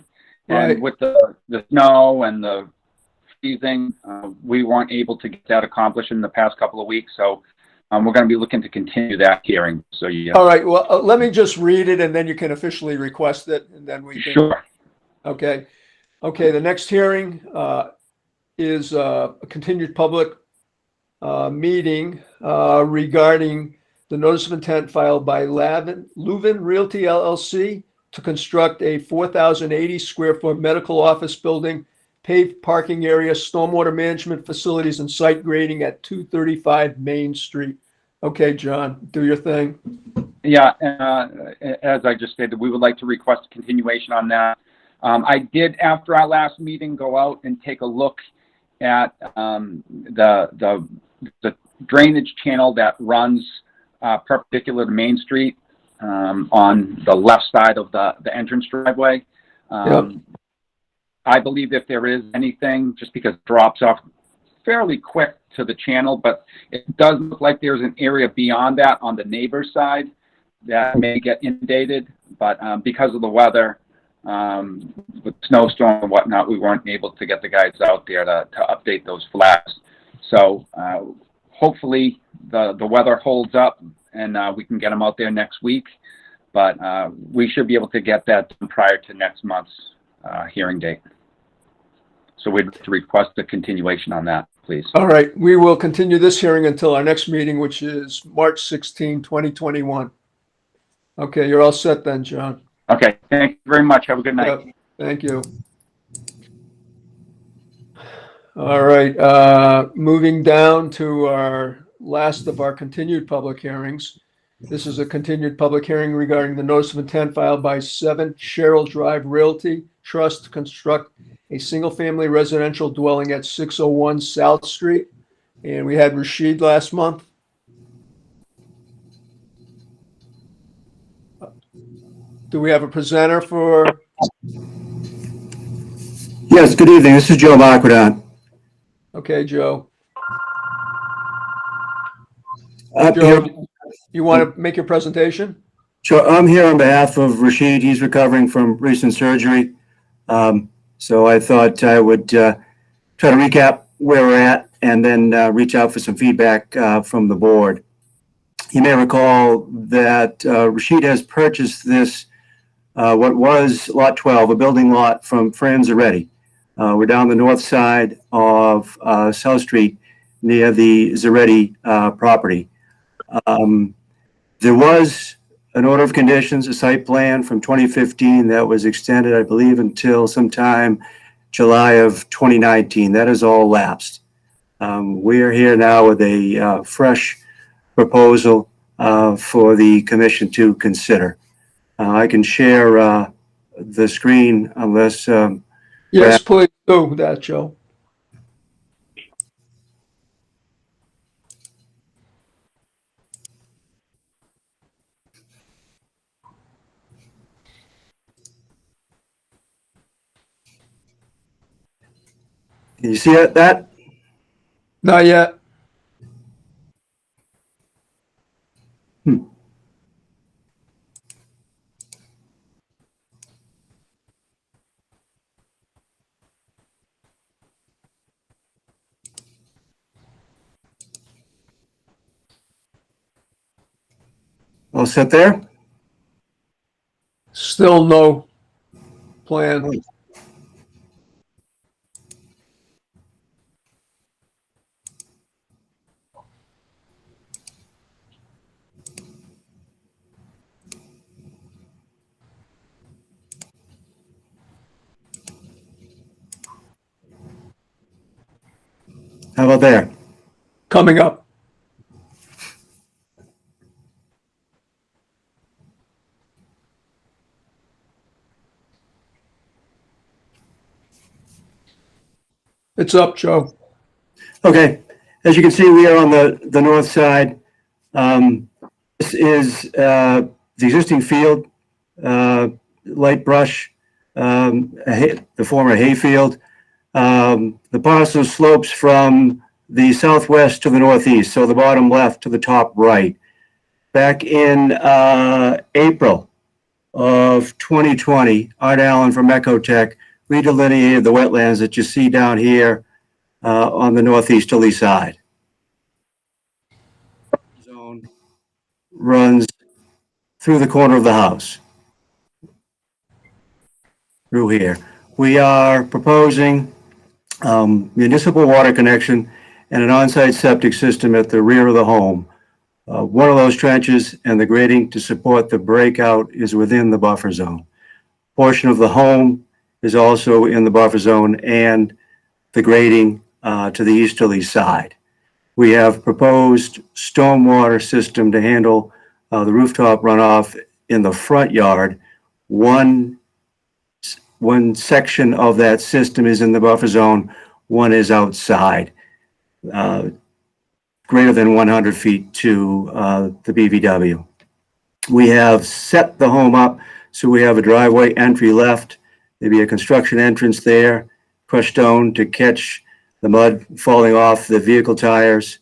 Right. And with the snow and the freezing, we weren't able to get that accomplished in the past couple of weeks. So we're going to be looking to continue that hearing. So yeah. all right, well, let me just read it and then you can officially request it and then we can. Sure. Okay, the next hearing is a continued public meeting regarding the notice of intent filed by Leuven Realty LLC to construct a 4,080 square foot medical office building, paved parking area, stormwater management facilities, and site grading at 235 Main Street. Okay, John, do your thing. Yeah, as I just stated, we would like to request a continuation on that. I did, after our last meeting, go out and take a look at the drainage channel that runs perpendicular to Main Street on the left side of the entrance driveway. Yep. I believe if there is anything, just because it drops off fairly quick to the channel, but it does look like there's an area beyond that on the neighbor's side that may get inundated. But because of the weather, with snowstorm and whatnot, we weren't able to get the guys out there to update those flags. So hopefully the weather holds up and we can get them out there next week. But we should be able to get that done prior to next month's hearing date. So we'd like to request a continuation on that, please. All right, we will continue this hearing until our next meeting, which is March 16, 2021. Okay, you're all set then, John. Okay, thank you very much. Have a good night. Yep, thank you. All right, moving down to our last of our continued public hearings. This is a continued public hearing regarding the notice of intent filed by 7 Sherrill Drive Realty Trust to construct a single-family residential dwelling at 601 South Street. And we had Rashid last month. Do we have a presenter for? Yes, good evening. This is Joe Bacradon. Okay, Joe. Joe, You want to make your presentation? sure. I'm here on behalf of Rashid. He's recovering from recent surgery. So I thought I would try to recap where we're at and then reach out for some feedback from the board. You may recall that Rashid has purchased this, what was Lot 12, a building lot from Fran Zaretti. We're down the north side of South Street near the Zaretti property. There was an order of conditions, a site plan from 2015 that was extended, I believe, until sometime July of 2019. That has all lapsed. We're here now with a fresh proposal for the commission to consider. I can share the screen unless... Yes, please do that, Joe. Can you see that? Not yet. All set there? Still no plan. How about there? Coming up. It's up, Joe. Okay. As you can see, we are on the north side This is the existing field, light brush, the former hayfield. The parcel slopes from the southwest to the northeast, so the bottom left to the top right. Back in April of 2020, Art Allen from Ecotech redelineated the wetlands that you see down here on the northeasterly side. Zone runs through the corner of the house, through here. We are proposing municipal water connection and an on-site septic system at the rear of the home. One of those trenches and the grading to support the breakout is within the buffer zone. Portion of the home is also in the buffer zone and the grading to the easterly side. We have proposed stormwater system to handle the rooftop runoff in the front yard. One section of that system is in the buffer zone, one is outside, greater than 100 feet to the BVW. We have set the home up so we have a driveway entry left. There'd be a construction entrance there, crushed stone to catch the mud falling off the vehicle tires.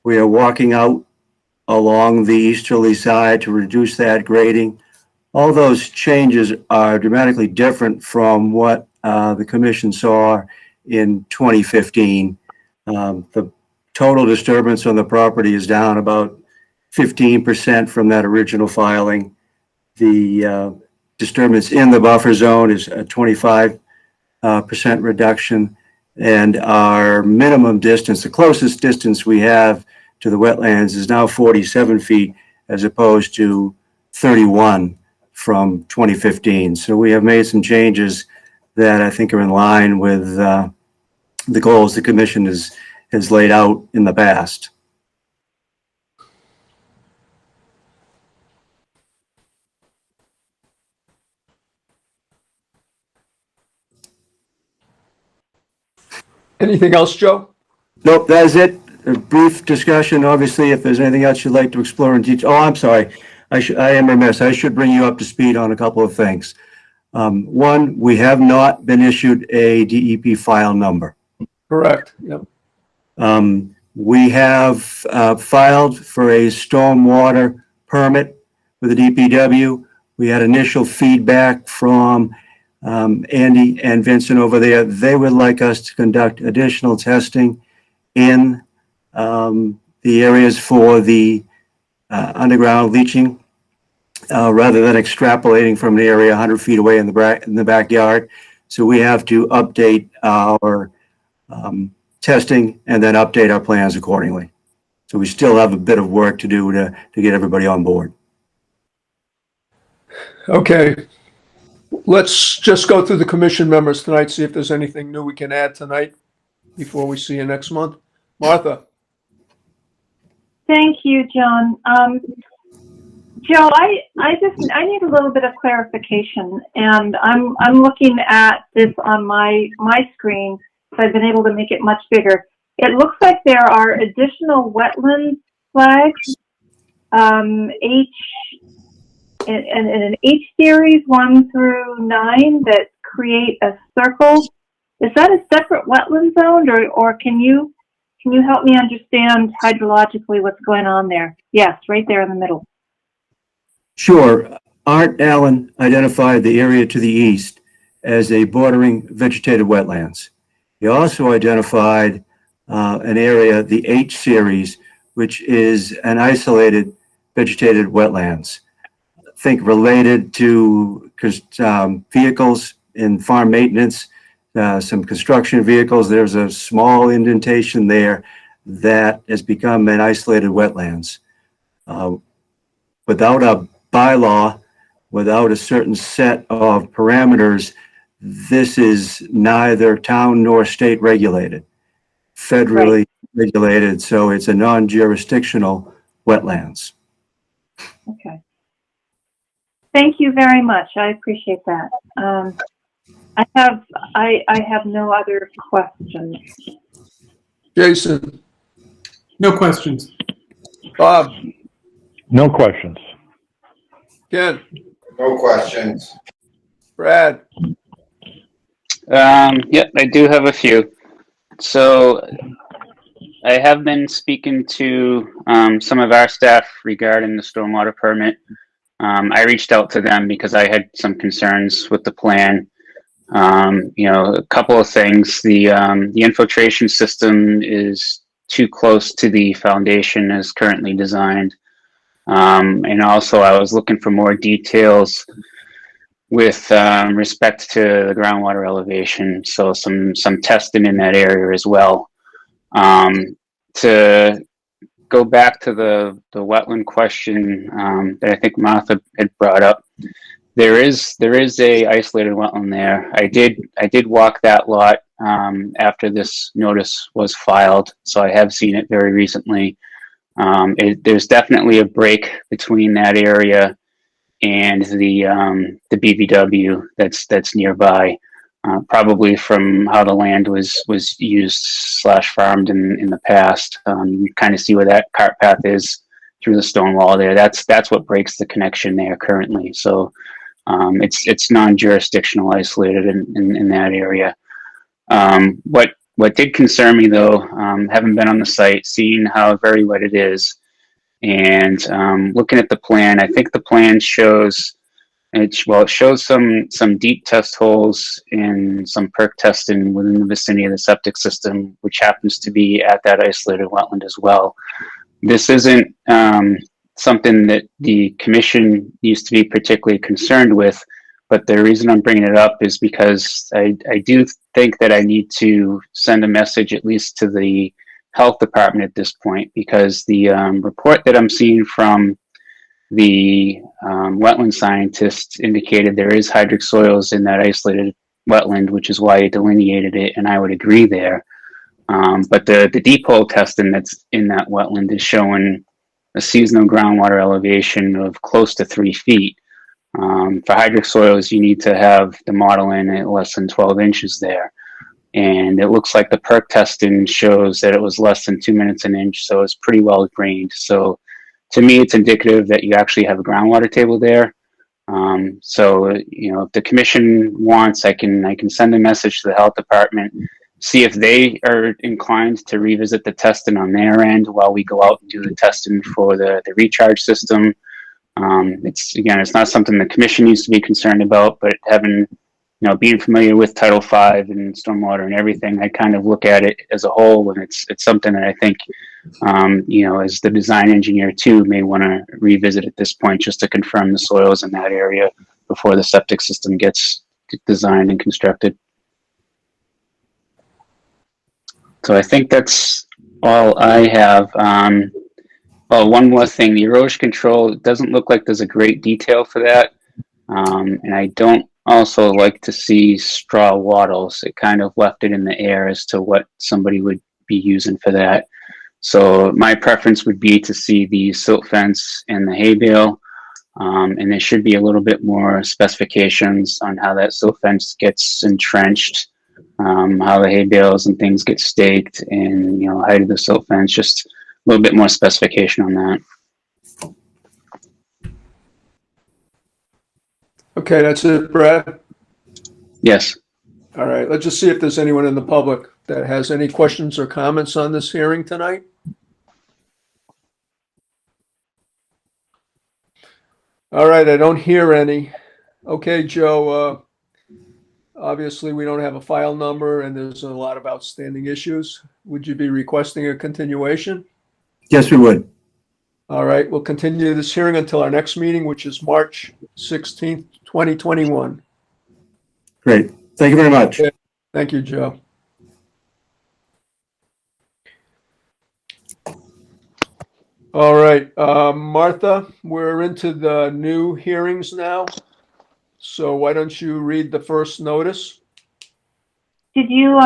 We are walking out along the easterly side to reduce that grading. All those changes are dramatically different from what the commission saw in 2015. The total disturbance on the property is down about 15% from that original filing. The disturbance in the buffer zone is a 25% reduction, and our minimum distance, the closest distance we have to the wetlands, is now 47 feet as opposed to 31 from 2015. So we have made some changes that I think are in line with the goals the commission has laid out in the past. Anything else, Joe? Nope, that is it. A brief discussion. Obviously, if there's anything else you'd like to explore in detail. Oh, I'm sorry. I am remiss. I should bring you up to speed on a couple of things. One, we have not been issued a DEP file number. Correct. Yep. We have filed for a stormwater permit with the DPW. We had initial feedback from Andy and Vincent over there. They would like us to conduct additional testing in the areas for the underground leaching rather than extrapolating from an area 100 feet away in the backyard. So we have to update our testing and then update our plans accordingly. So we still have a bit of work to do to get everybody on board. Okay. Let's just go through the commission members tonight, see if there's anything new we can add tonight before we see you next month. Martha? Thank you, John. Joe, I need a little bit of clarification, and I'm looking at this on my screen, so I've been able to make it much bigger. It looks like there are additional wetland flags, in an H series 1 through 9 that create a circle. Is that a separate wetland zone, or can you help me understand hydrologically what's going on there? Yes, right there in the middle. Sure. Art Allen identified the area to the east as a bordering vegetated wetlands. He also identified an area, the H series, which is an isolated vegetated wetlands. Think related to vehicles in farm maintenance, some construction vehicles. There's a small indentation there that has become an isolated wetlands. Without a bylaw, without a certain set of parameters, this is neither town nor state regulated, federally regulated, so it's a non-jurisdictional wetlands. Okay. Thank you very much. I appreciate that. I have no other questions. Jason? No questions. Bob? No questions. Ken, No questions. Brad, Yep, I do have a few. So I have been speaking to some of our staff regarding the stormwater permit. I reached out to them because I had some concerns with the plan. A couple of things. The infiltration system is too close to the foundation as currently designed. And also I was looking for more details with respect to the groundwater elevation. So some testing in that area as well. To go back to the wetland question that I think Martha had brought up, there is a isolated wetland there. I did walk that lot after this notice was filed, so I have seen it very recently. There's definitely a break between that area and the BVW that's nearby. Probably from how the land was used / farmed in the past. You kind of see where that cart path is through the stone wall there. That's what breaks the connection there currently. So it's non-jurisdictional, isolated in that area. What did concern me though, having been on the site, seeing how very wet it is, and looking at the plan, I think the plan shows. It shows some deep test holes and some perk testing within the vicinity of the septic system, which happens to be at that isolated wetland as well. This isn't something that the commission used to be particularly concerned with, but the reason I'm bringing it up is because I do think that I need to send a message at least to the health department at this point, because the report that I'm seeing from the wetland scientist indicated there is hydric soils in that isolated wetland, which is why it delineated it, and I would agree there. But the deep hole testing that's in that wetland is showing a seasonal groundwater elevation of close to 3 feet. For hydric soils, you need to have the model in at less than 12 inches there. And it looks like the perk testing shows that it was less than 2 minutes an inch, so it's pretty well drained. So to me, it's indicative that you actually have a groundwater table there. If the commission wants, I can send a message to the health department, see if they are inclined to revisit the testing on their end while we go out and do the testing for the recharge system. It's not something the commission needs to be concerned about, but being familiar with Title V and stormwater and everything, I kind of look at it as a whole, and it's something that I think, as the design engineer too, may want to revisit at this point just to confirm the soils in that area before the septic system gets designed and constructed. So I think that's all I have. One more thing, the erosion control, it doesn't look like there's a great detail for that. And I don't also like to see straw wattles. It kind of left it in the air as to what somebody would be using for that. So my preference would be to see the silt fence and the hay bale. And there should be a little bit more specifications on how that silt fence gets entrenched, how the hay bales and things get staked, and height of the silt fence, just a little bit more specification on that. okay, that's it, Brad. Yes. All right, let's just see if there's anyone in the public that has any questions or comments on this hearing tonight. All right, I don't hear any. Okay, Joe, obviously we don't have a file number and there's a lot of outstanding issues. Would you be requesting a continuation? Yes, we would. All right, we'll continue this hearing until our next meeting, which is March 16th, 2021. Great. Thank you very much. Okay. Thank you, Joe. All right, Martha, we're into the new hearings now. So why don't you read the first notice? Did you,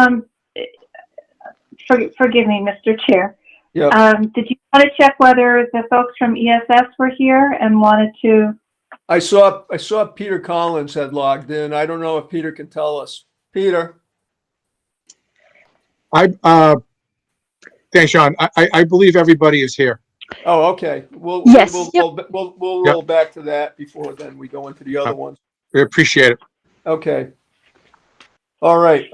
forgive me, Mr. Chair. Yeah. Did you want to check whether the folks from ESS were here and wanted to? I saw Peter Collins had logged in. I don't know if Peter can tell us. Peter? Thanks, Sean. I believe everybody is here. Oh, okay. Yes, We'll roll back to that before then we go into the other ones. We appreciate it. Okay. All right,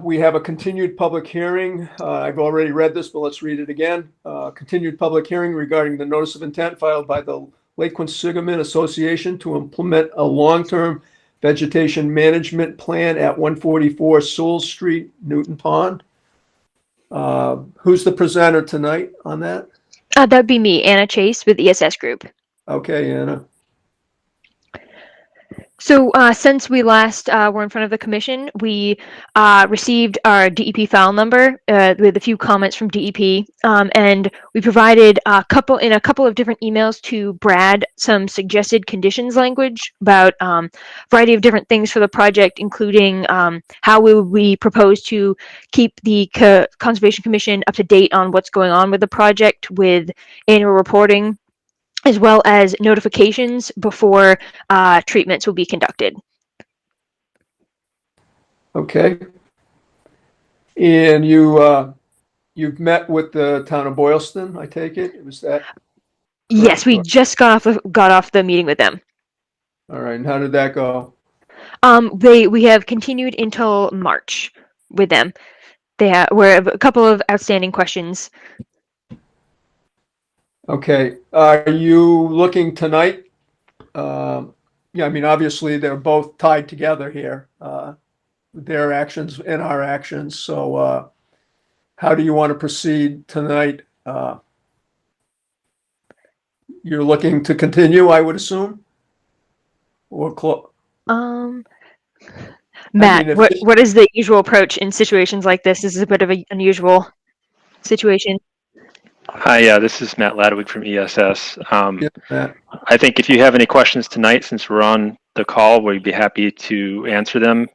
we have a continued public hearing. I've already read this, but let's read it again. Continued public hearing regarding the notice of intent filed by the Lakewood Sigmund Association to implement a long-term vegetation management plan at 144 Seoul Street, Newton Pond. Who's the presenter tonight on that? that'd be me, Anna Chase with ESS Group. Okay, Anna. So since we last were in front of the commission, we received our DEP file number with a few comments from DEP, and we provided a couple of different emails to Brad some suggested conditions language about a variety of different things for the project, including how we propose to keep the Conservation Commission up to date on what's going on with the project with annual reporting, as well as notifications before treatments will be conducted. Okay. And you've met with the town of Boylston, I take it? Was that? Yes, we just got off the meeting with them. All right. And how did that go? We have continued until March with them. They were a couple of outstanding questions. Okay. Are you looking tonight? Yeah, I mean, obviously they're both tied together here, their actions and our actions. So how do you want to proceed tonight? You're looking to continue, I would assume? Or Matt, I mean, what is the usual approach in situations like this? This is a bit of an unusual situation. Hi, this is Matt Ladwig from ESS. Matt. I think if you have any questions tonight, since we're on the call, we'd be happy to answer them.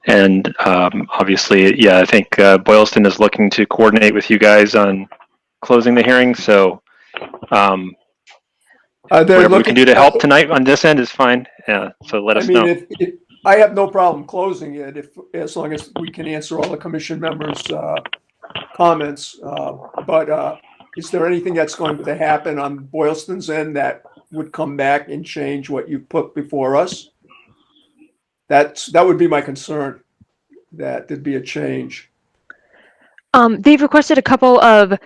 Obviously, yeah, I think Boylston is looking to coordinate with you guys on closing the hearing. So whatever we can do to help tonight on this end is fine. Yeah, so let us know. I have no problem closing it as long as we can answer all the commission members' comments. But is there anything that's going to happen on Boylston's end that would come back and change what you put before us? That would be my concern, that there'd be a change. They've requested a couple of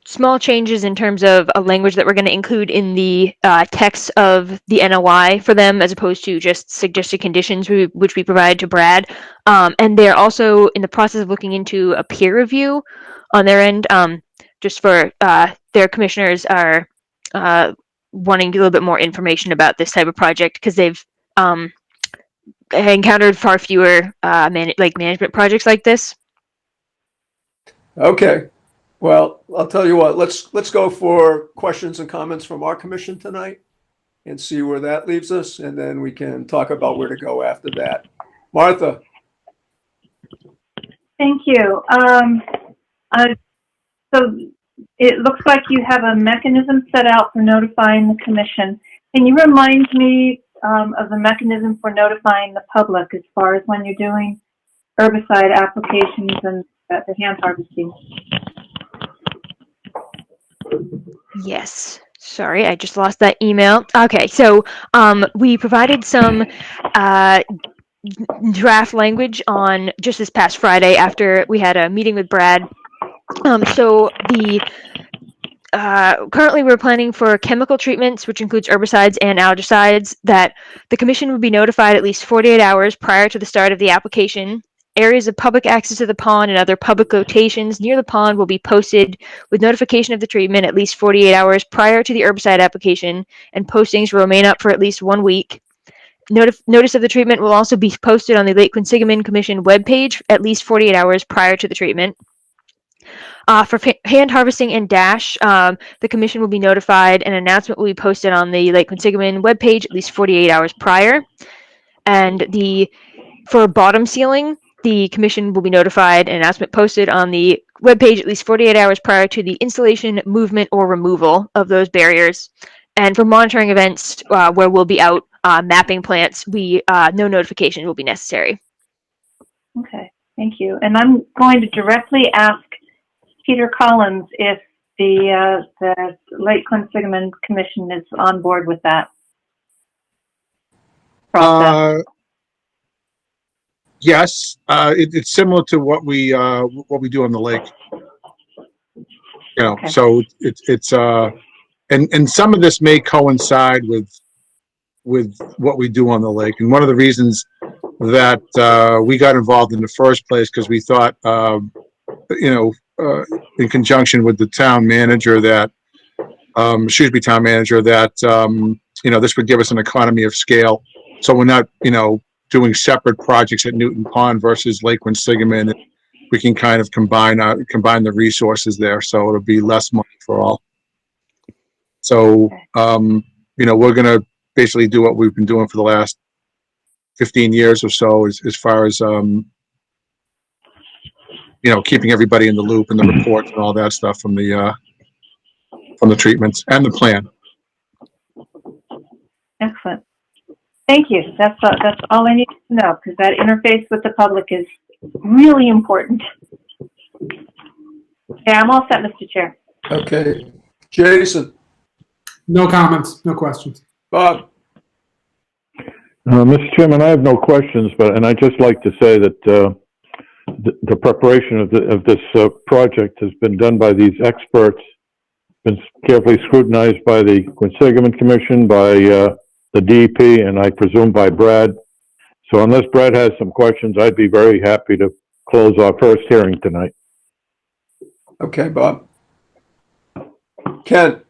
small changes in terms of a language that we're going to include in the text of the NOI for them, as opposed to just suggested conditions, which we provide to Brad. And they're also in the process of looking into a peer review on their end, just for their commissioners are wanting a little bit more information about this type of project, because they've encountered far fewer management projects like this. Okay. Well, I'll tell you what, let's go for questions and comments from our commission tonight and see where that leaves us, and then we can talk about where to go after that. Martha. Thank you. So it looks like you have a mechanism set out for notifying the commission. Can you remind me of the mechanism for notifying the public as far as when you're doing herbicide applications and the hand harvesting? Yes. Sorry, I just lost that email. Okay, so we provided some draft language on just this past Friday after we had a meeting with Brad. So currently we're planning for chemical treatments, which includes herbicides and algicides, that the commission would be notified at least 48 hours prior to the start of the application. Areas of public access to the pond and other public locations near the pond will be posted with notification of the treatment at least 48 hours prior to the herbicide application, and postings will remain up for at least 1 week. Notice of the treatment will also be posted on the Lakewood Sigmund Commission webpage at least 48 hours prior to the treatment. For hand harvesting and dash, the commission will be notified. An announcement will be posted on the Lakewood Sigmund webpage at least 48 hours prior. And for bottom sealing, the commission will be notified. An announcement posted on the webpage at least 48 hours prior to the installation, movement, or removal of those barriers. And for monitoring events where we'll be out mapping plants, no notification will be necessary. Okay, thank you. And I'm going to directly ask Peter Collins if the Lakeland Sigmund Commission is on board with that process. Yes, it's similar to what we do on the lake. You know, Okay. so it's and some of this may coincide with what we do on the lake. And one of the reasons that we got involved in the first place, because we thought, in conjunction with the town manager that, Shrewsbury town manager, that, this would give us an economy of scale. So we're not, doing separate projects at Newton Pond versus Lakewood Sigmund. We can kind of combine the resources there. So it'll be less money for all. So, we're going to basically do what we've been doing for the last 15 years or so, as far as, keeping everybody in the loop and the reports and all that stuff from the treatments and the plan. Excellent. Thank you. That's all I need to know, because that interface with the public is really important. Yeah, I'm all set, Mr. Chair. Okay. Jason. No comments, no questions. Bob. Mr. Chairman, I have no questions, and I'd just like to say that the preparation of this project has been done by these experts, been carefully scrutinized by the Quinsigamond Commission, by the DEP, and I presume by Brad. So unless Brad has some questions, I'd be very happy to close our first hearing tonight. Okay, Bob. Ken.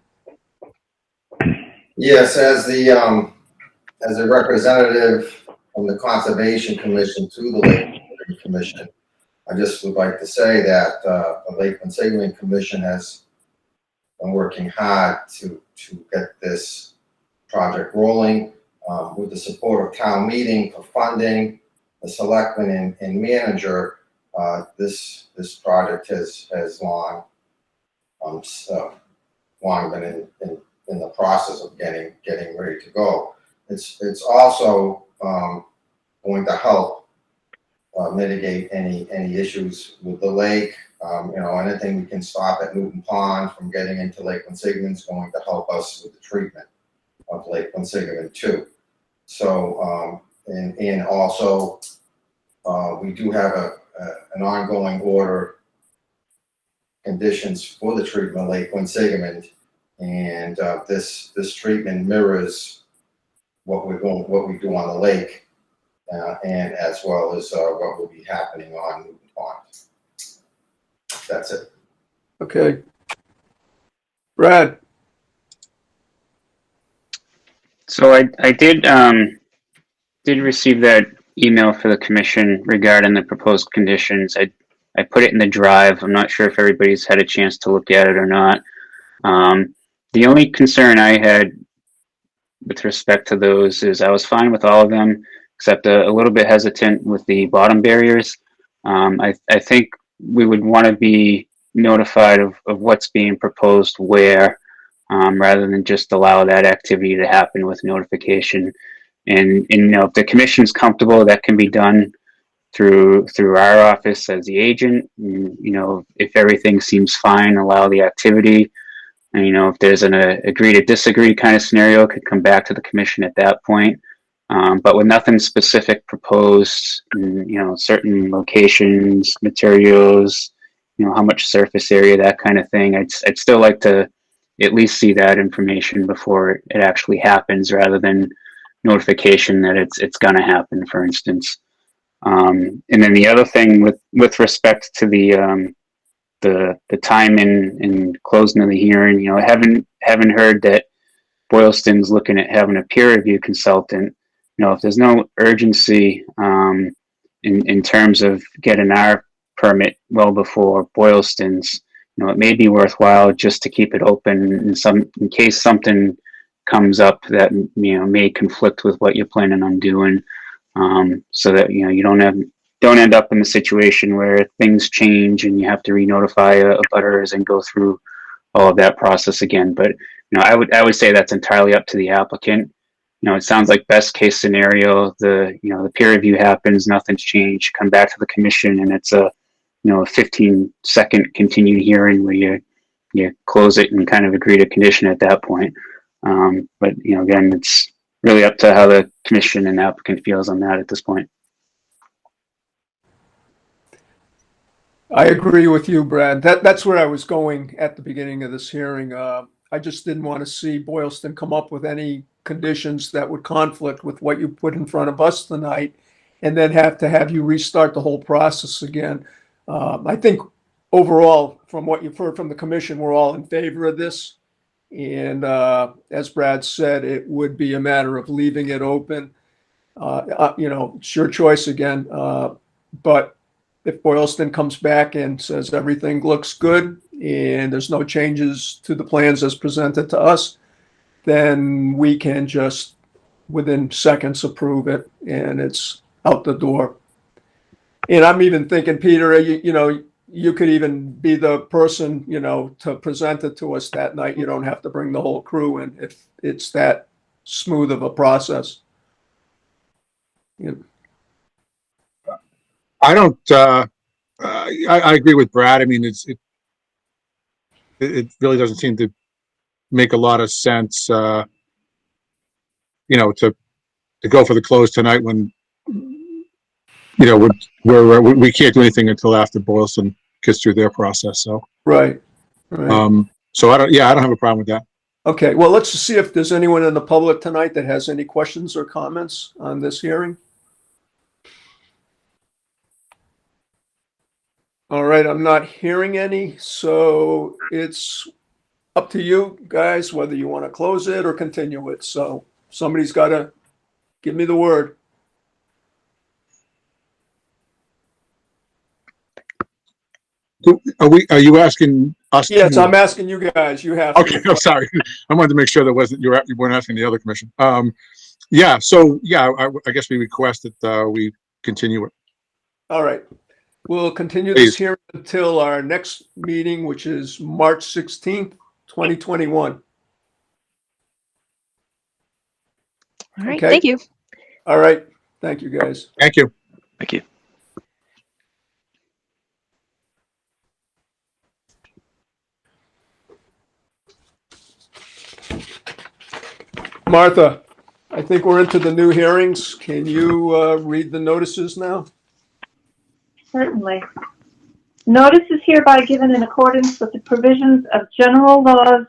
Yes, as a representative from the Conservation Commission to the Lakewood Commission, I just would like to say that the Lakewood Sigmund Commission has been working hard to get this project rolling, with the support of town meeting for funding, the selectman and manager. This project has long been in the process of getting ready to go. It's also going to help mitigate any issues with the lake. Anything we can stop at Newton Pond from getting into Lakewood Sigmund is going to help us with the treatment of Lakewood Sigmund too. So, and also, we do have an ongoing order conditions for the treatment of Lakewood Sigmund, and this treatment mirrors what we do on the lake, and as well as what will be happening on Newton Pond. That's it. Okay. Brad. So I did receive that email for the commission regarding the proposed conditions. I put it in the drive. I'm not sure if everybody's had a chance to look at it or not. The only concern I had with respect to those is I was fine with all of them, except a little bit hesitant with the bottom barriers. I think we would want to be notified of what's being proposed where, rather than just allow that activity to happen with notification. And if the commission's comfortable, that can be done through our office as the agent. If everything seems fine, allow the activity. And if there's an agree to disagree kind of scenario, it could come back to the commission at that point. But with nothing specific proposed, certain locations, materials, how much surface area, that kind of thing, I'd still like to at least see that information before it actually happens, rather than notification that it's going to happen, for instance. And then the other thing with respect to the time and closing of the hearing, I haven't heard that Boylston's looking at having a peer review consultant. If there's no urgency in terms of getting our permit well before Boylston's, it may be worthwhile just to keep it open in case something comes up that may conflict with what you're planning on doing, so that you don't end up in the situation where things change and you have to re-notify abutters and go through all of that process again. But I would say that's entirely up to the applicant. It sounds like best case scenario, the peer review happens, nothing's changed, come back to the commission, and it's a 15-second continued hearing where you you close it and kind of agree to condition at that point. But again, it's really up to how the commission and applicant feels on that at this point. I agree with you, Brad. That's where I was going at the beginning of this hearing. I just didn't want to see Boylston come up with any conditions that would conflict with what you put in front of us tonight, and then have to have you restart the whole process again. I think overall, from what you've heard from the commission, we're all in favor of this. And as Brad said, it would be a matter of leaving it open. It's your choice again. But if Boylston comes back and says everything looks good and there's no changes to the plans as presented to us, then we can just within seconds approve it and it's out the door. And I'm even thinking, Peter, you could even be the person, to present it to us that night. You don't have to bring the whole crew in if it's that smooth of a process. I don't, I agree with Brad. I mean, it really doesn't seem to make a lot of sense, to go for the close tonight when, we can't do anything until after Boylston gets through their process. So, Right. so I don't have a problem with that. Okay. Well, let's see if there's anyone in the public tonight that has any questions or comments on this hearing. All right, I'm not hearing any, so it's up to you guys whether you want to close it or continue it. So somebody's got to give me the word. Are you asking us? Yes, I'm asking you guys. You have to. Okay, I'm sorry. I wanted to make sure you weren't asking the other commission. I guess we request that we continue it. All right. We'll continue this hearing until our next meeting, which is March 16th, 2021. All right, Okay. thank you. All right. Thank you, guys. Thank you. Thank you. Martha, I think we're into the new hearings. Can you read the notices now? Certainly. Notice is hereby given in accordance with the provisions of General Laws,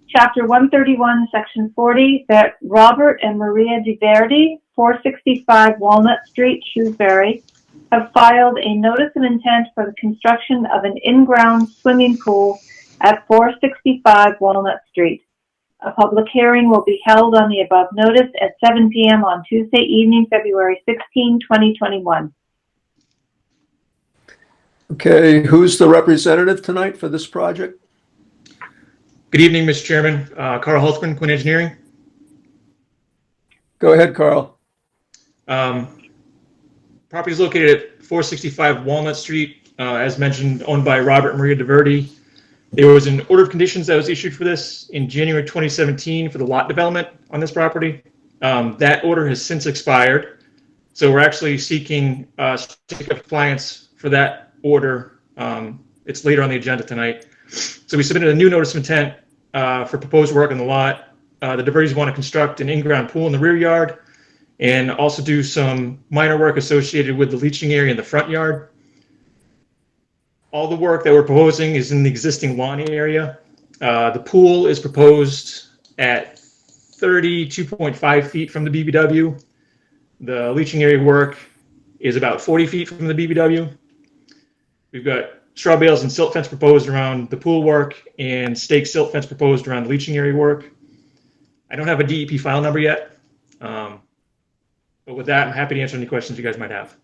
Chapter 131, Section 40, that Robert and Maria DiVerdi, 465 Walnut Street, Shrewsbury, have filed a notice of intent for the construction of an in-ground swimming pool at 465 Walnut Street. A public hearing will be held on the above notice at 7 p.m. on Tuesday evening, February 16, 2021. Okay, who's the representative tonight for this project? Good evening, Mr. Chairman. Carl Holtzman, Quinn Engineering. Go ahead, Carl. Property is located at 465 Walnut Street, as mentioned, owned by Robert and Maria DiVerdi. There was an order of conditions that was issued for this in January 2017 for the lot development on this property. That order has since expired, so we're actually seeking certificate of compliance for that order. It's later on the agenda tonight. So we submitted a new notice of intent for proposed work on the lot. The DiVerdis want to construct an in-ground pool in the rear yard and also do some minor work associated with the leaching area in the front yard. All the work that we're proposing is in the existing lawn area. The pool is proposed at 32.5 feet from the BBW. The leaching area work is about 40 feet from the BBW. We've got straw bales and silt fence proposed around the pool work and stake silt fence proposed around the leaching area work. I don't have a DEP file number yet, but with that, I'm happy to answer any questions you guys might have.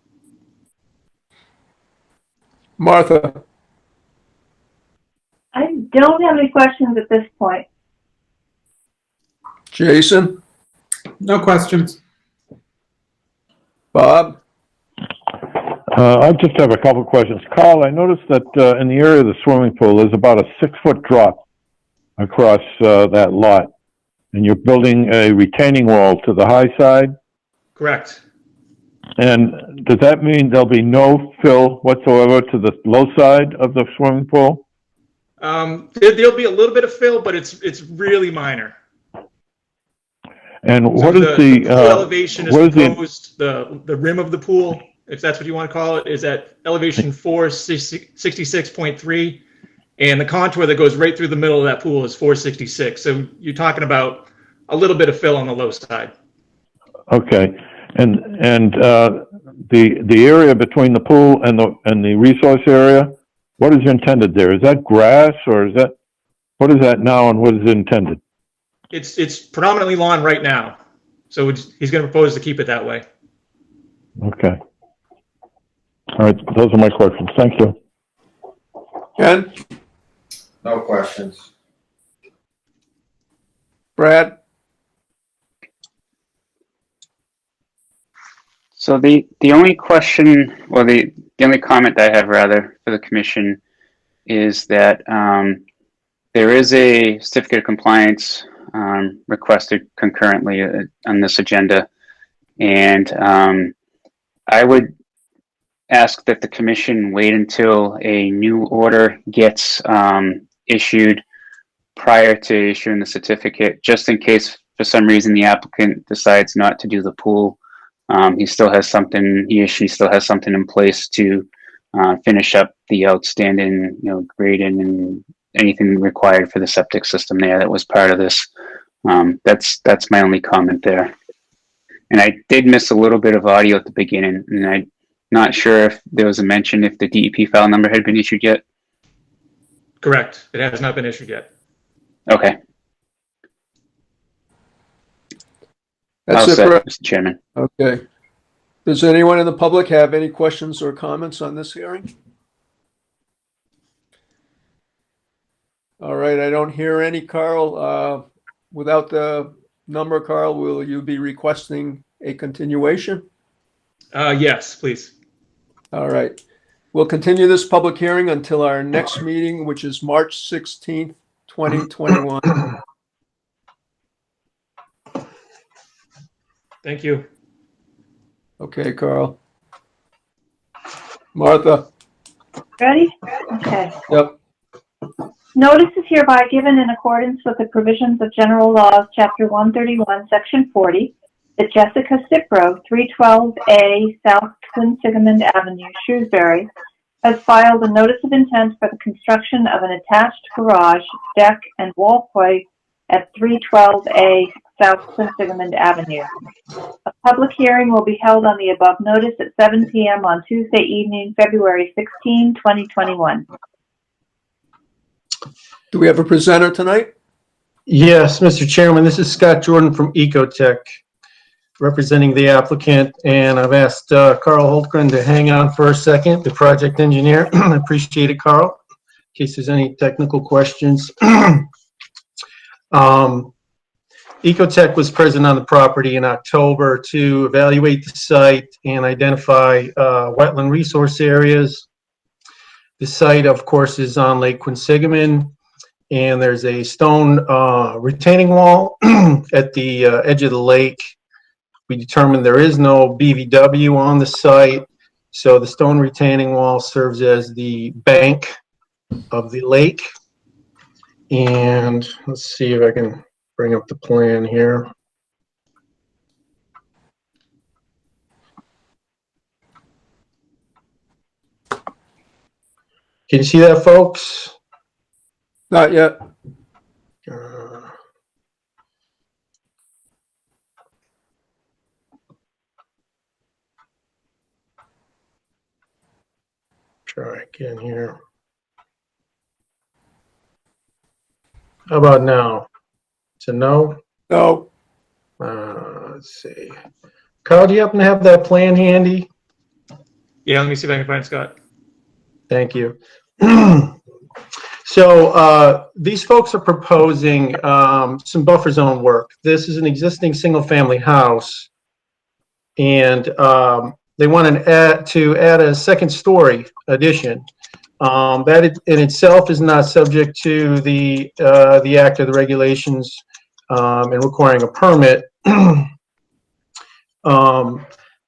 Martha. I don't have any questions at this point. Jason. No questions. Bob. I just have a couple of questions. Carl, I noticed that in the area of the swimming pool, there's about a 6-foot drop across that lot. And you're building a retaining wall to the high side? Correct. And does that mean there'll be no fill whatsoever to the low side of the swimming pool? There'll be a little bit of fill, but it's really minor. And So what is the pool elevation is what is the, proposed, the rim of the pool, if that's what you want to call it, is at elevation 466.3, and the contour that goes right through the middle of that pool is 466. So you're talking about a little bit of fill on the low side. okay, and the area between the pool and the resource area, what is intended there? Is that grass, or is that, what is that now, and what is intended? It's predominantly lawn right now, so he's going to propose to keep it that way. Okay. All right, those are my questions. Thank you. Ken? No questions. Brad? So the only question, or the only comment I have rather for the commission is that there is a certificate of compliance requested concurrently on this agenda, and I would ask that the commission wait until a new order gets issued prior to issuing the certificate, just in case for some reason the applicant decides not to do the pool. He or she still has something in place to finish up the outstanding, grading and anything required for the septic system there that was part of this. That's my only comment there. And I did miss a little bit of audio at the beginning, and I'm not sure if there was a mention if the DEP file number had been issued yet. Correct. It has not been issued yet. Okay. That's All it, set, Brad? Mr. Chairman. Okay. Does anyone in the public have any questions or comments on this hearing? All right, I don't hear any, Carl. Without the number, Carl, will you be requesting a continuation? Yes, please. All right. We'll continue this public hearing until our next meeting, which is March 16th, 2021. Thank you. Okay, Carl. Martha? Ready? Okay. Yep. Notice is hereby given in accordance with the provisions of General Laws, Chapter 131, Section 40, that Jessica Cipro, 312A South Sigmund Avenue, Shrewsbury, has filed a notice of intent for the construction of an attached garage, deck, and walkway at 312A South Sigmund Avenue. A public hearing will be held on the above notice at 7 p.m. on Tuesday evening, February 16, 2021. Do we have a presenter tonight? Yes, Mr. Chairman, this is Scott Jordan from Ecotech, representing the applicant, and I've asked Carl Holtgren to hang on for a second, the project engineer. I appreciate it, Carl, in case there's any technical questions. Ecotech was present on the property in October to evaluate the site and identify wetland resource areas. The site, of course, is on Lake Quinsigamon, and there's a stone retaining wall at the edge of the lake. We determined there is no BVW on the site, so the stone retaining wall serves as the bank of the lake. And let's see if I can bring up the plan here. Can you see that, folks? Not yet. Try again here. How about now? It's a no? No. Let's see. Carl, do you happen to have that plan handy? Yeah, let me see if I can find Scott. Thank you. So these folks are proposing some buffer zone work. This is an existing single-family house, and they want to add a second-story addition. That in itself is not subject to the act or the regulations and requiring a permit.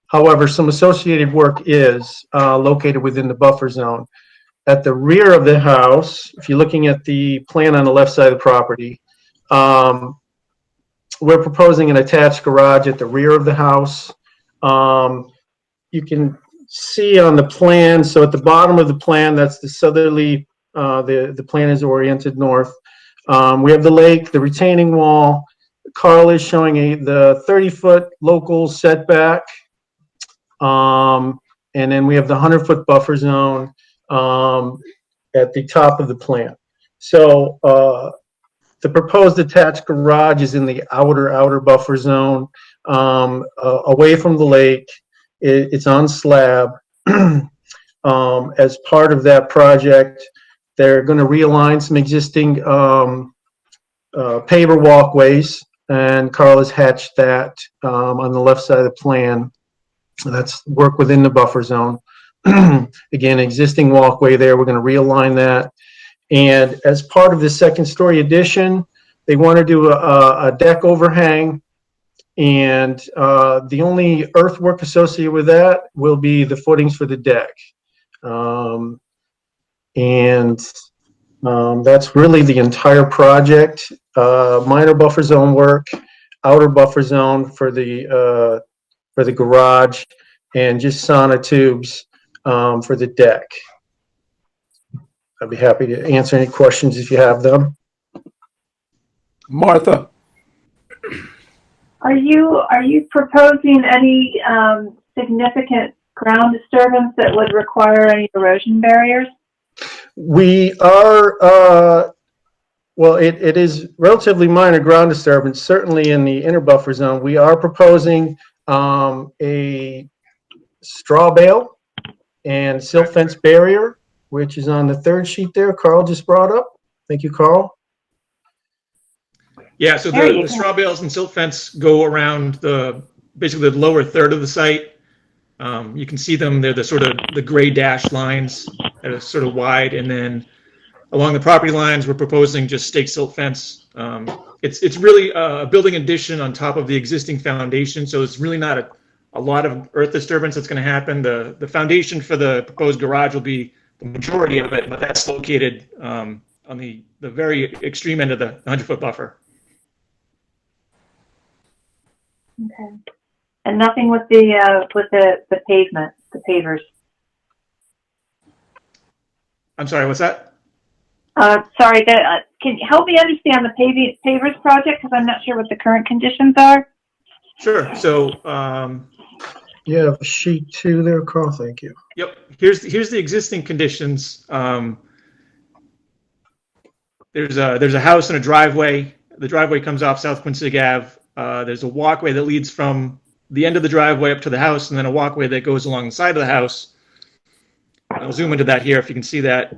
However, some associated work is located within the buffer zone. at the rear of the house, if you're looking at the plan on the left side of the property, we're proposing an attached garage at the rear of the house. You can see on the plan, so at the bottom of the plan, that's the southerly, the plan is oriented north. We have the lake, the retaining wall. Carl is showing the 30-foot local setback. And then we have the 100-foot buffer zone at the top of the plan. So the proposed attached garage is in the outer buffer zone, away from the lake. It's on slab. As part of that project, they're going to realign some existing paver walkways, and Carl has hatched that on the left side of the plan. That's work within the buffer zone. Again, existing walkway there, we're going to realign that. And as part of the second story addition, they want to do a deck overhang, and the only earthwork associated with that will be the footings for the deck. That's really the entire project. Minor buffer zone work, outer buffer zone for the garage, and just sonotubes for the deck. I'd be happy to answer any questions if you have them. Martha. Are you proposing any significant ground disturbance that would require any erosion barriers? We are, well, it is relatively minor ground disturbance, certainly in the inner buffer zone. We are proposing a straw bale and silt fence barrier, which is on the third sheet there. Carl just brought up. Thank you, Carl. Yeah, so the straw bales and silt fence go around basically the lower third of the site. You can see them, they're the sort of the gray dashed lines that are sort of wide, and then along the property lines, we're proposing just stake silt fence. It's really a building addition on top of the existing foundation, so it's really not a lot of earth disturbance that's going to happen. The foundation for the proposed garage will be the majority of it, but that's located on the very extreme end of the 100-foot buffer. Okay. And nothing with the pavement, the pavers. I'm sorry, what's that? Sorry, can you help me understand the pavers project, because I'm not sure what the current conditions are? Sure. So yeah, sheet 2 there, Carl. Thank you. Yep. Here's the existing conditions. There's a house and a driveway. The driveway comes off South Quincy Ave. There's a walkway that leads from the end of the driveway up to the house, and then a walkway that goes along the side of the house. I'll zoom into that here if you can see that.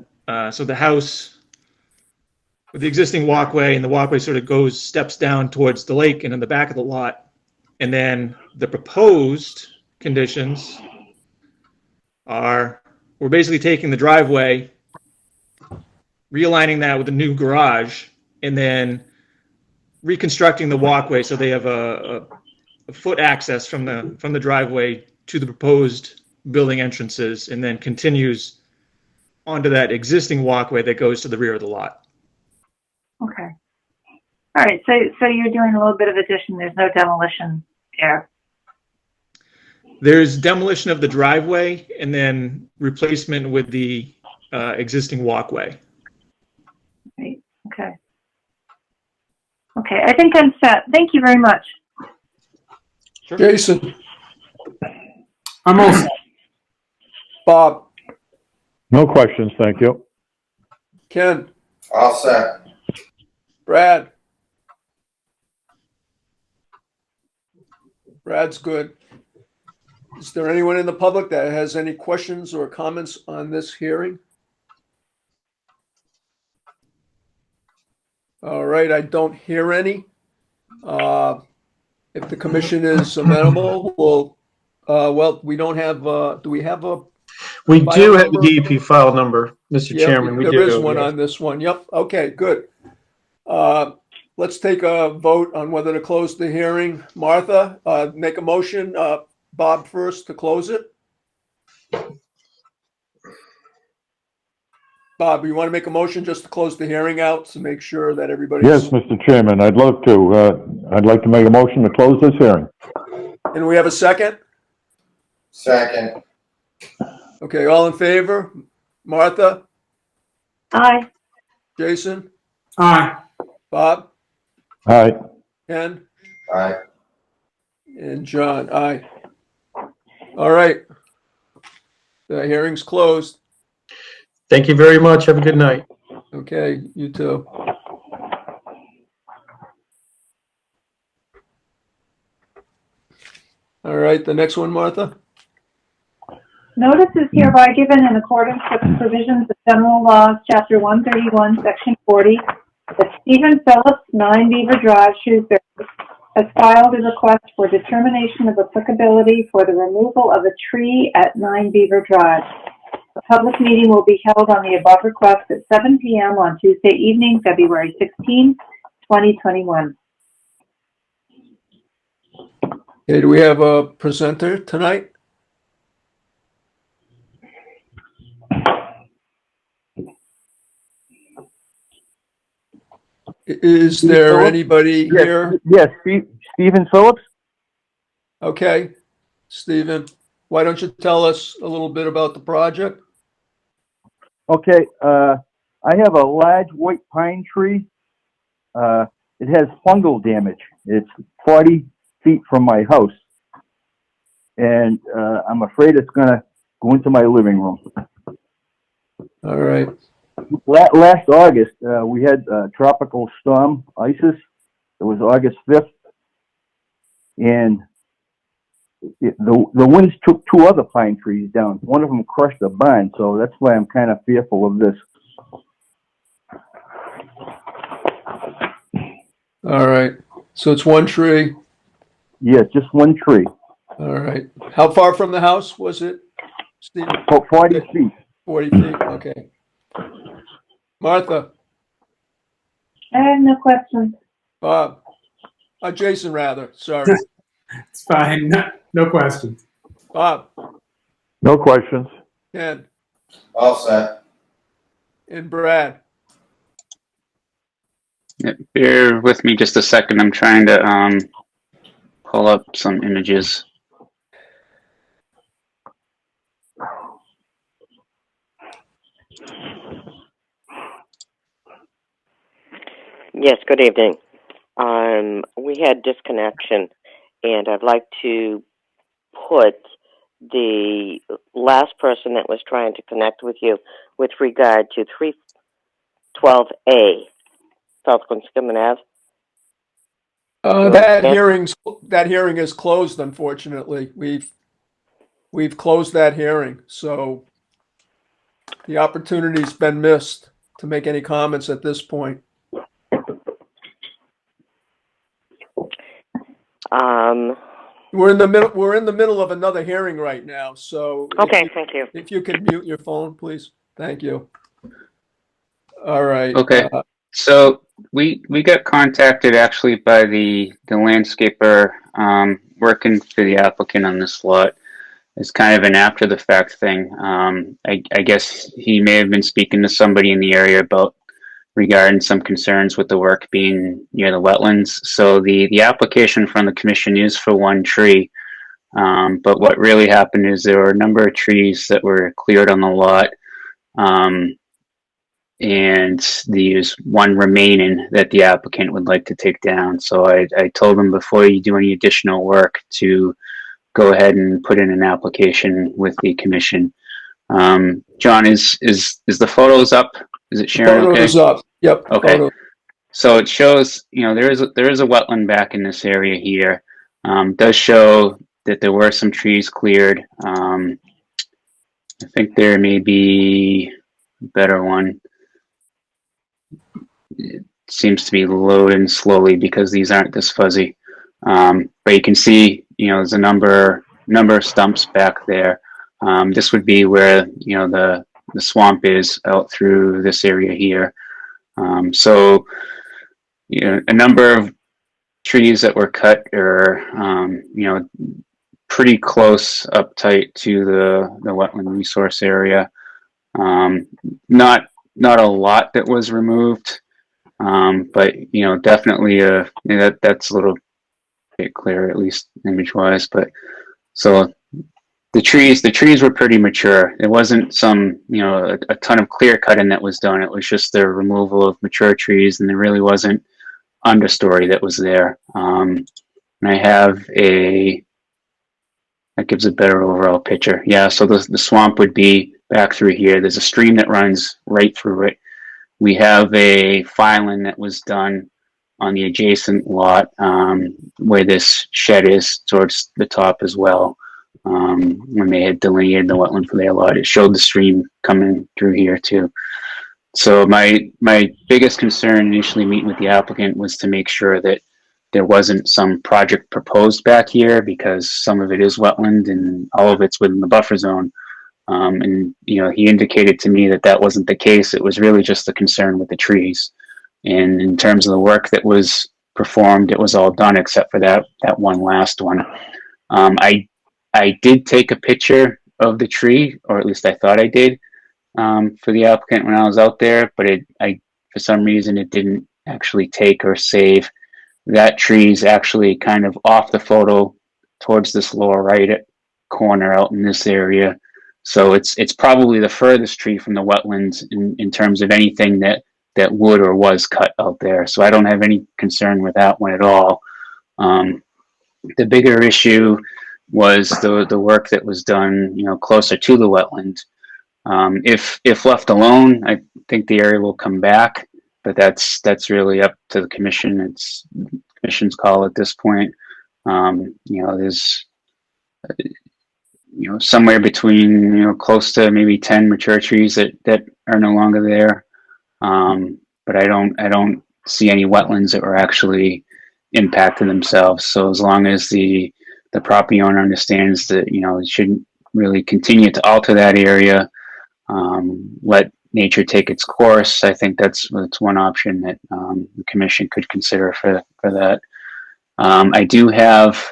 So the house with the existing walkway, and the walkway sort of steps down towards the lake and in the back of the lot. And then the proposed conditions are, we're basically taking the driveway, realigning that with a new garage, and then reconstructing the walkway so they have a foot access from the driveway to the proposed building entrances, and then continues onto that existing walkway that goes to the rear of the lot. Okay. All right. So you're doing a little bit of addition. There's no demolition there. There's demolition of the driveway and then replacement with the existing walkway. Right. Okay. Okay. I think I'm set. Thank you very much. Sure. Jason. I'm all set. Bob. No questions, thank you. Ken. All set. Brad. Brad's good. Is there anyone in the public that has any questions or comments on this hearing? All right, I don't hear any. If the commission is amenable, well, we don't have, do we have a? We do have a DEP file number, Mr. Yep, Chairman. We there do. is one Yes. on this one. Yep. Okay, good. Let's take a vote on whether to close the hearing. Martha, make a motion. Bob first to close it. Bob, you want to make a motion just to close the hearing out to make sure that everybody's... Yes, Mr. Chairman, I'd love to. I'd like to make a motion to close this hearing. And we have a second? Second. Okay, all in favor? Martha? Aye. Jason? Aye. Bob? Aye. Ken? Aye. And John, aye. All right. The hearing's closed. Thank you very much. Have a good night. Okay, you too. All right, the next one, Martha? Notice is hereby given in accordance with the provisions of General Laws, Chapter 131, Section 40, that Stephen Phillips, 9 Beaver Drive, Shrewsbury, has filed a request for determination of applicability for the removal of a tree at 9 Beaver Drive. A public meeting will be held on the above request at 7 p.m. on Tuesday evening, February 16, 2021. Okay, do we have a presenter tonight? Is there anybody here? Yes, Stephen Phillips. Okay, Stephen, why don't you tell us a little bit about the project? Okay, I have a large white pine tree. It has fungal damage. It's 40 feet from my house. And I'm afraid it's going to go into my living room. All right. Last August, we had tropical storm Isis. It was August 5th. And the winds took 2 other pine trees down. One of them crushed a barn, so that's why I'm kind of fearful of this. All right. So it's one tree. Yeah, just one tree. All right. How far from the house was it, Steve? 40 feet. 40 feet. Okay. Martha. I have no questions. Bob. Jason, rather. Sorry. It's fine. No questions. Bob. No questions. Ken. All set. And Brad. Yeah, bear with me just a second. I'm trying to pull up some images. Yes, good evening. We had disconnection, and I'd like to put the last person that was trying to connect with you with regard to 312A, South Quinsimmon Ave. That hearing is closed, unfortunately. We've closed that hearing, so the opportunity's been missed to make any comments at this point. We're in the middle of another hearing right now, so okay, thank you. If you could mute your phone, please. Thank you. All right. Okay. So we got contacted actually by the landscaper working for the applicant on this lot. It's kind of an after the fact thing. I guess he may have been speaking to somebody in the area about regarding some concerns with the work being near the wetlands. So the application from the commission is for one tree. But what really happened is there were a number of trees that were cleared on the lot. And there's one remaining that the applicant would like to take down. So I told him before you do any additional work to go ahead and put in an application with the commission. John, is the photos up? Is it sharing okay? Photos up. Yep. Okay. Photo. So it shows, there is a wetland back in this area here. Does show that there were some trees cleared. I think there may be a better one. It seems to be loading slowly because these aren't this fuzzy. But you can see, there's a number of stumps back there. This would be where, the swamp is out through this area here. So, a number of trees that were cut are, pretty close up tight to the wetland resource area. Not not a lot that was removed, but definitely that's a little bit clearer, at least image-wise. But so the trees were pretty mature. It wasn't some a ton of clear cutting that was done. It was just the removal of mature trees, and there really wasn't understory that was there. And I have that gives a better overall picture. Yeah, so the swamp would be back through here. There's a stream that runs right through it. We have a filing that was done on the adjacent lot where this shed is towards the top as well. When they had delineated the wetland for their lot, it showed the stream coming through here too. So my biggest concern initially meeting with the applicant was to make sure that there wasn't some project proposed back here, because some of it is wetland and all of it's within the buffer zone. And he indicated to me that that wasn't the case. It was really just a concern with the trees. And in terms of the work that was performed, it was all done except for that one last one. I did take a picture of the tree, or at least I thought I did, for the applicant when I was out there, but for some reason it didn't actually take or save. That tree is actually kind of off the photo towards this lower right corner out in this area. So it's probably the furthest tree from the wetlands in terms of anything that would or was cut out there. So I don't have any concern with that one at all. The bigger issue was the work that was done, closer to the wetland. If left alone, I think the area will come back, but that's really up to the commission. It's the commission's call at this point. There's somewhere between close to maybe 10 mature trees that are no longer there. But I don't see any wetlands that were actually impacted themselves. So as long as the property owner understands that it shouldn't really continue to alter that area, let nature take its course, I think that's one option that the commission could consider for that. I do have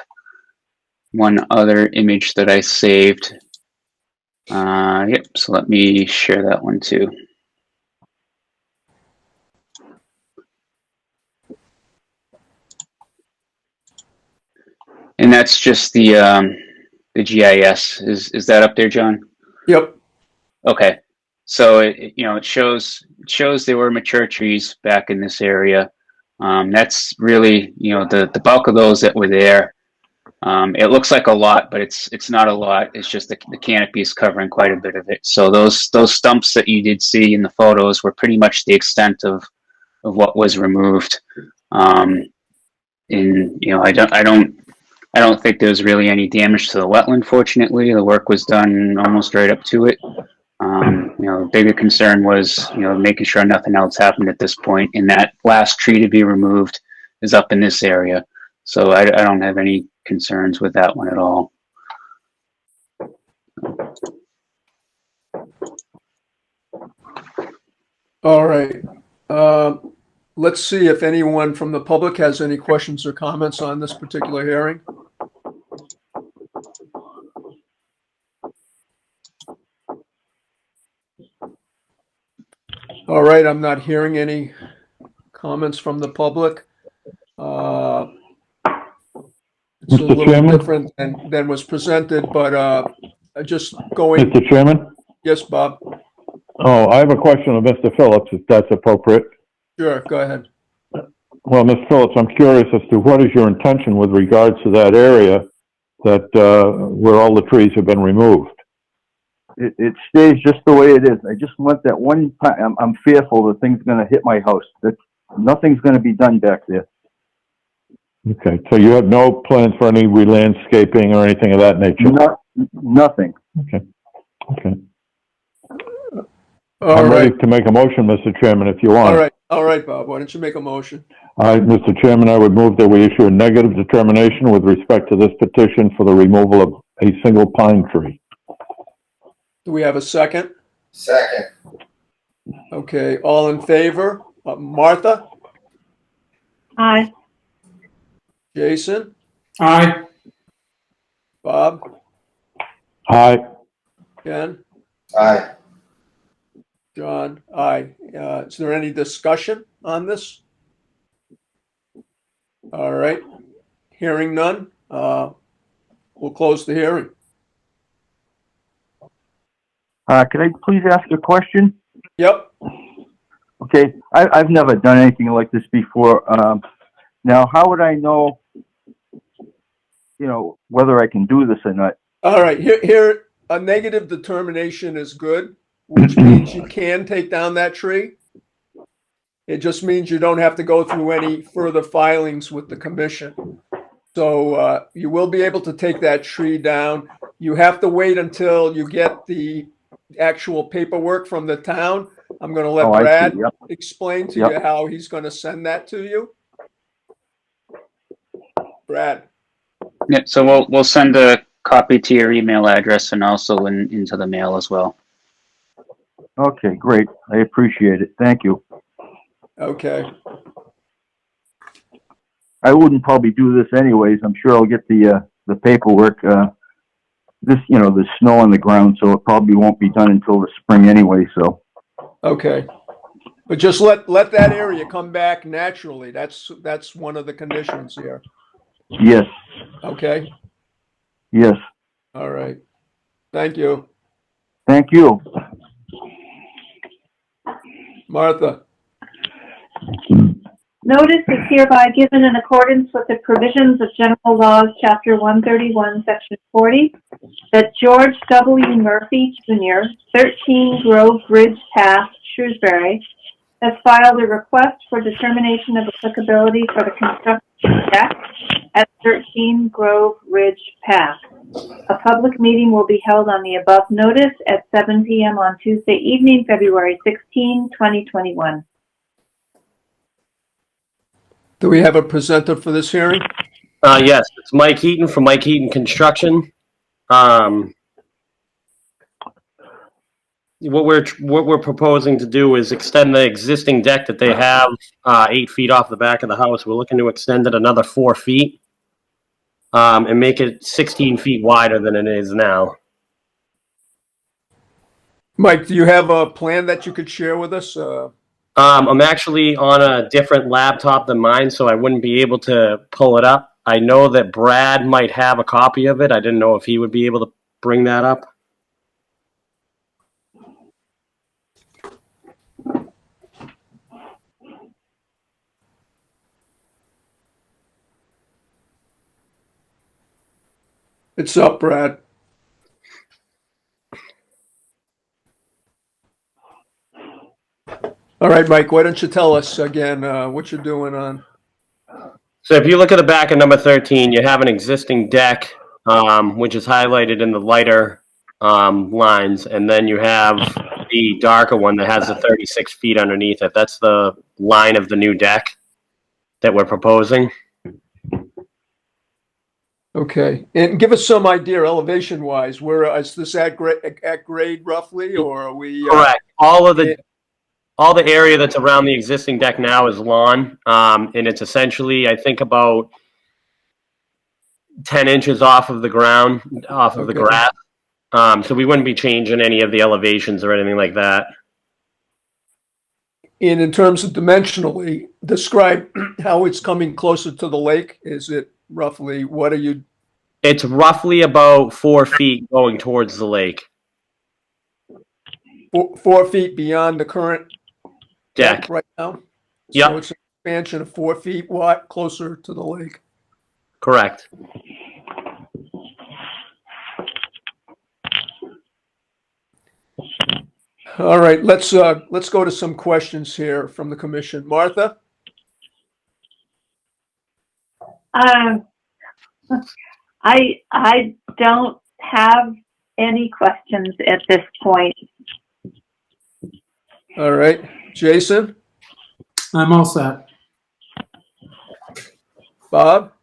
one other image that I saved. Yep, so let me share that one too. And that's just the GIS. Is that up there, John? Yep. Okay. So it shows there were mature trees back in this area. That's really the bulk of those that were there. It looks like a lot, but it's not a lot. It's just the canopy is covering quite a bit of it. So those stumps that you did see in the photos were pretty much the extent of what was removed. And I don't think there's really any damage to the wetland. Fortunately, the work was done almost right up to it. The bigger concern was making sure nothing else happened at this point, and that last tree to be removed is up in this area. So I don't have any concerns with that one at all. All right. Let's see if anyone from the public has any questions or comments on this particular hearing. All right, I'm not hearing any comments from the public. It's a Mr. little Chairman? different than was presented, but just going. Mr. Chairman? Yes, Bob. Oh, I have a question of Mr. Phillips, if that's appropriate. Sure, go ahead. Well, Mr. Phillips, I'm curious as to what is your intention with regards to that area that, where all the trees have been removed? It stays just the way it is. I just want that one part. I'm fearful that thing's gonna hit my house. That nothing's gonna be done back there. Okay, so you have no plans for any re-landscaping or anything of that nature? Nothing. Okay, okay. All I'm ready right. to make a motion, Mr. Chairman, if you want. All right, Bob, why don't you make a motion? Mr. Chairman, I would move that we issue a negative determination with respect to this petition for the removal of a single pine tree. Do we have a second? Second. Okay, all in favor? Martha? Aye. Jason? Aye. Bob? Aye. Ken? Aye. John, aye. Is there any discussion on this? All right. Hearing none, we'll close the hearing. Could I please ask a question? Yep. Okay, I've never done anything like this before. Now, how would I know, whether I can do this or not? All right, here, a negative determination is good, which means you can take down that tree. It just means you don't have to go through any further filings with the commission. So you will be able to take that tree down. You have to wait until you get the actual paperwork from the town. I'm going to let Brad explain to you how he's going to send that to you. Brad. Yeah, so we'll send a copy to your email address and also into the mail as well. Okay, great. I appreciate it. Thank you. Okay. I wouldn't probably do this anyways. I'm sure I'll get the paperwork. There's snow on the ground, so it probably won't be done until the spring anyway, so. Okay. But just let that area come back naturally. That's one of the conditions here. Yes. Okay. Yes. All right. Thank you. Thank you. Martha. Notice is hereby given in accordance with the provisions of General Laws, Chapter 131, Section 40, that George W. Murphy, Jr., 13 Grove Bridge Path, Shrewsbury, has filed a request for determination of applicability for the construction of deck at 13 Grove Ridge Path. A public meeting will be held on the above notice at 7 p.m. on Tuesday evening, February 16, 2021. Do we have a presenter for this hearing? Yes, it's Mike Heaton from Mike Heaton Construction. What we're proposing to do is extend the existing deck that they have 8 feet off the back of the house. We're looking to extend it another 4 feet and make it 16 feet wider than it is now. Mike, do you have a plan that you could share with us? I'm actually on a different laptop than mine, so I wouldn't be able to pull it up. I know that Brad might have a copy of it. I didn't know if he would be able to bring that up. It's up, Brad. All right, Mike, why don't you tell us again what you're doing on? So if you look at the back of number 13, you have an existing deck, which is highlighted in the lighter lines, and then you have the darker one that has the 36 feet underneath it. That's the line of the new deck that we're proposing. Okay, and give us some idea elevation-wise. Where is this at grade roughly, or are we? Correct. All the area that's around the existing deck now is lawn, and it's essentially, I think, about 10 inches off of the ground, off of the grass. So we wouldn't be changing any of the elevations or anything like that. And in terms of dimensionally, describe how it's coming closer to the lake. Is it roughly, what are you? It's roughly about 4 feet going towards the lake. 4 feet beyond the current deck right now? Yep. So it's an expansion of 4 feet wide, closer to the lake. Correct. All right, let's go to some questions here from the commission. Martha? I don't have any questions at this point. All right, Jason? I'm all set. Bob?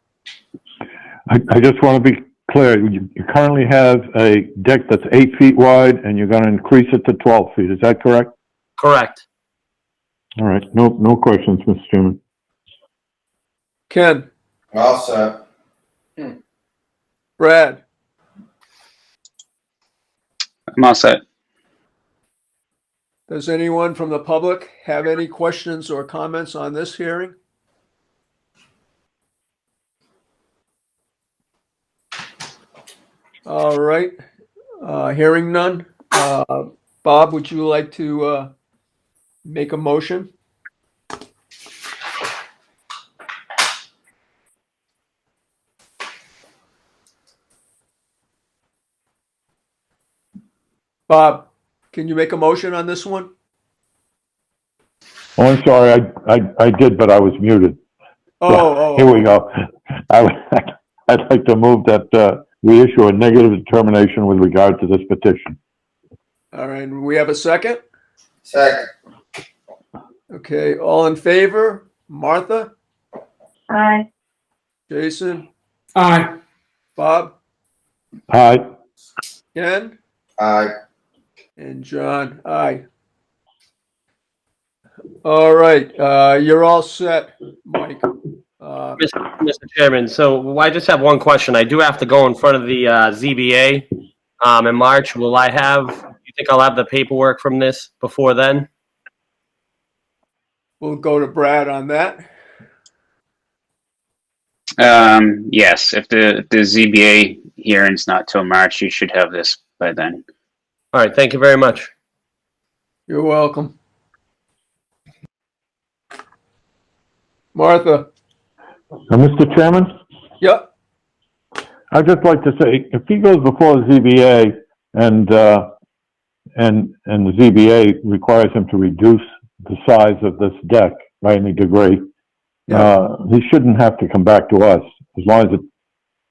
I just want to be clear. You currently have a deck that's 8 feet wide and you're going to increase it to 12 feet. Is that correct? Correct. All right. No questions, Mr. Chairman. Ken? All set. Brad? I'm all set. Does anyone from the public have any questions or comments on this hearing? All right, hearing none. Bob, would you like to make a motion? Bob, can you make a motion on this one? Oh, I'm sorry, I did, but I was muted. Oh, Here we go. I'd like to move that we issue a negative determination with regard to this petition. All right, we have a second? Second. Okay, all in favor? Martha? Aye. Jason? Aye. Bob? Aye. Ken? Aye. And John? Aye. All right, you're all set, Mike. Mr. Chairman, so I just have one question. I do have to go in front of the ZBA in March. Do you think I'll have the paperwork from this before then? We'll go to Brad on that. Yes, if the ZBA hearing's not till March, you should have this by then. All right, thank you very much. You're welcome. Martha? Mr. Chairman? Yep. I'd just like to say, if he goes before the ZBA and the ZBA requires him to reduce the size of this deck by any degree, he shouldn't have to come back to us, as long as it,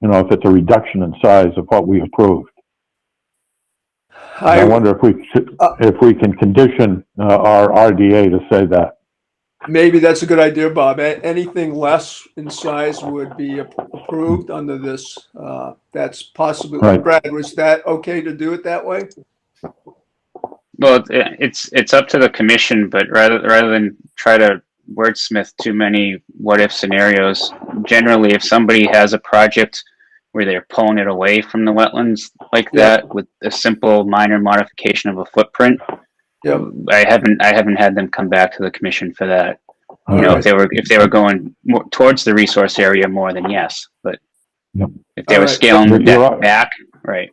if it's a reduction in size of what we approved. I wonder if we can condition our RDA to say that. Maybe that's a good idea, Bob. Anything less in size would be approved under this. That's possibly, Right. Brad, was that okay to do it that way? Well, it's up to the commission, but rather than try to wordsmith too many what-if scenarios, generally, if somebody has a project where they're pulling it away from the wetlands like that with a simple minor modification of a footprint, I haven't had them come back to the commission for that. If they were going more towards the resource area more, than yes, but if they were scaling the deck back, right.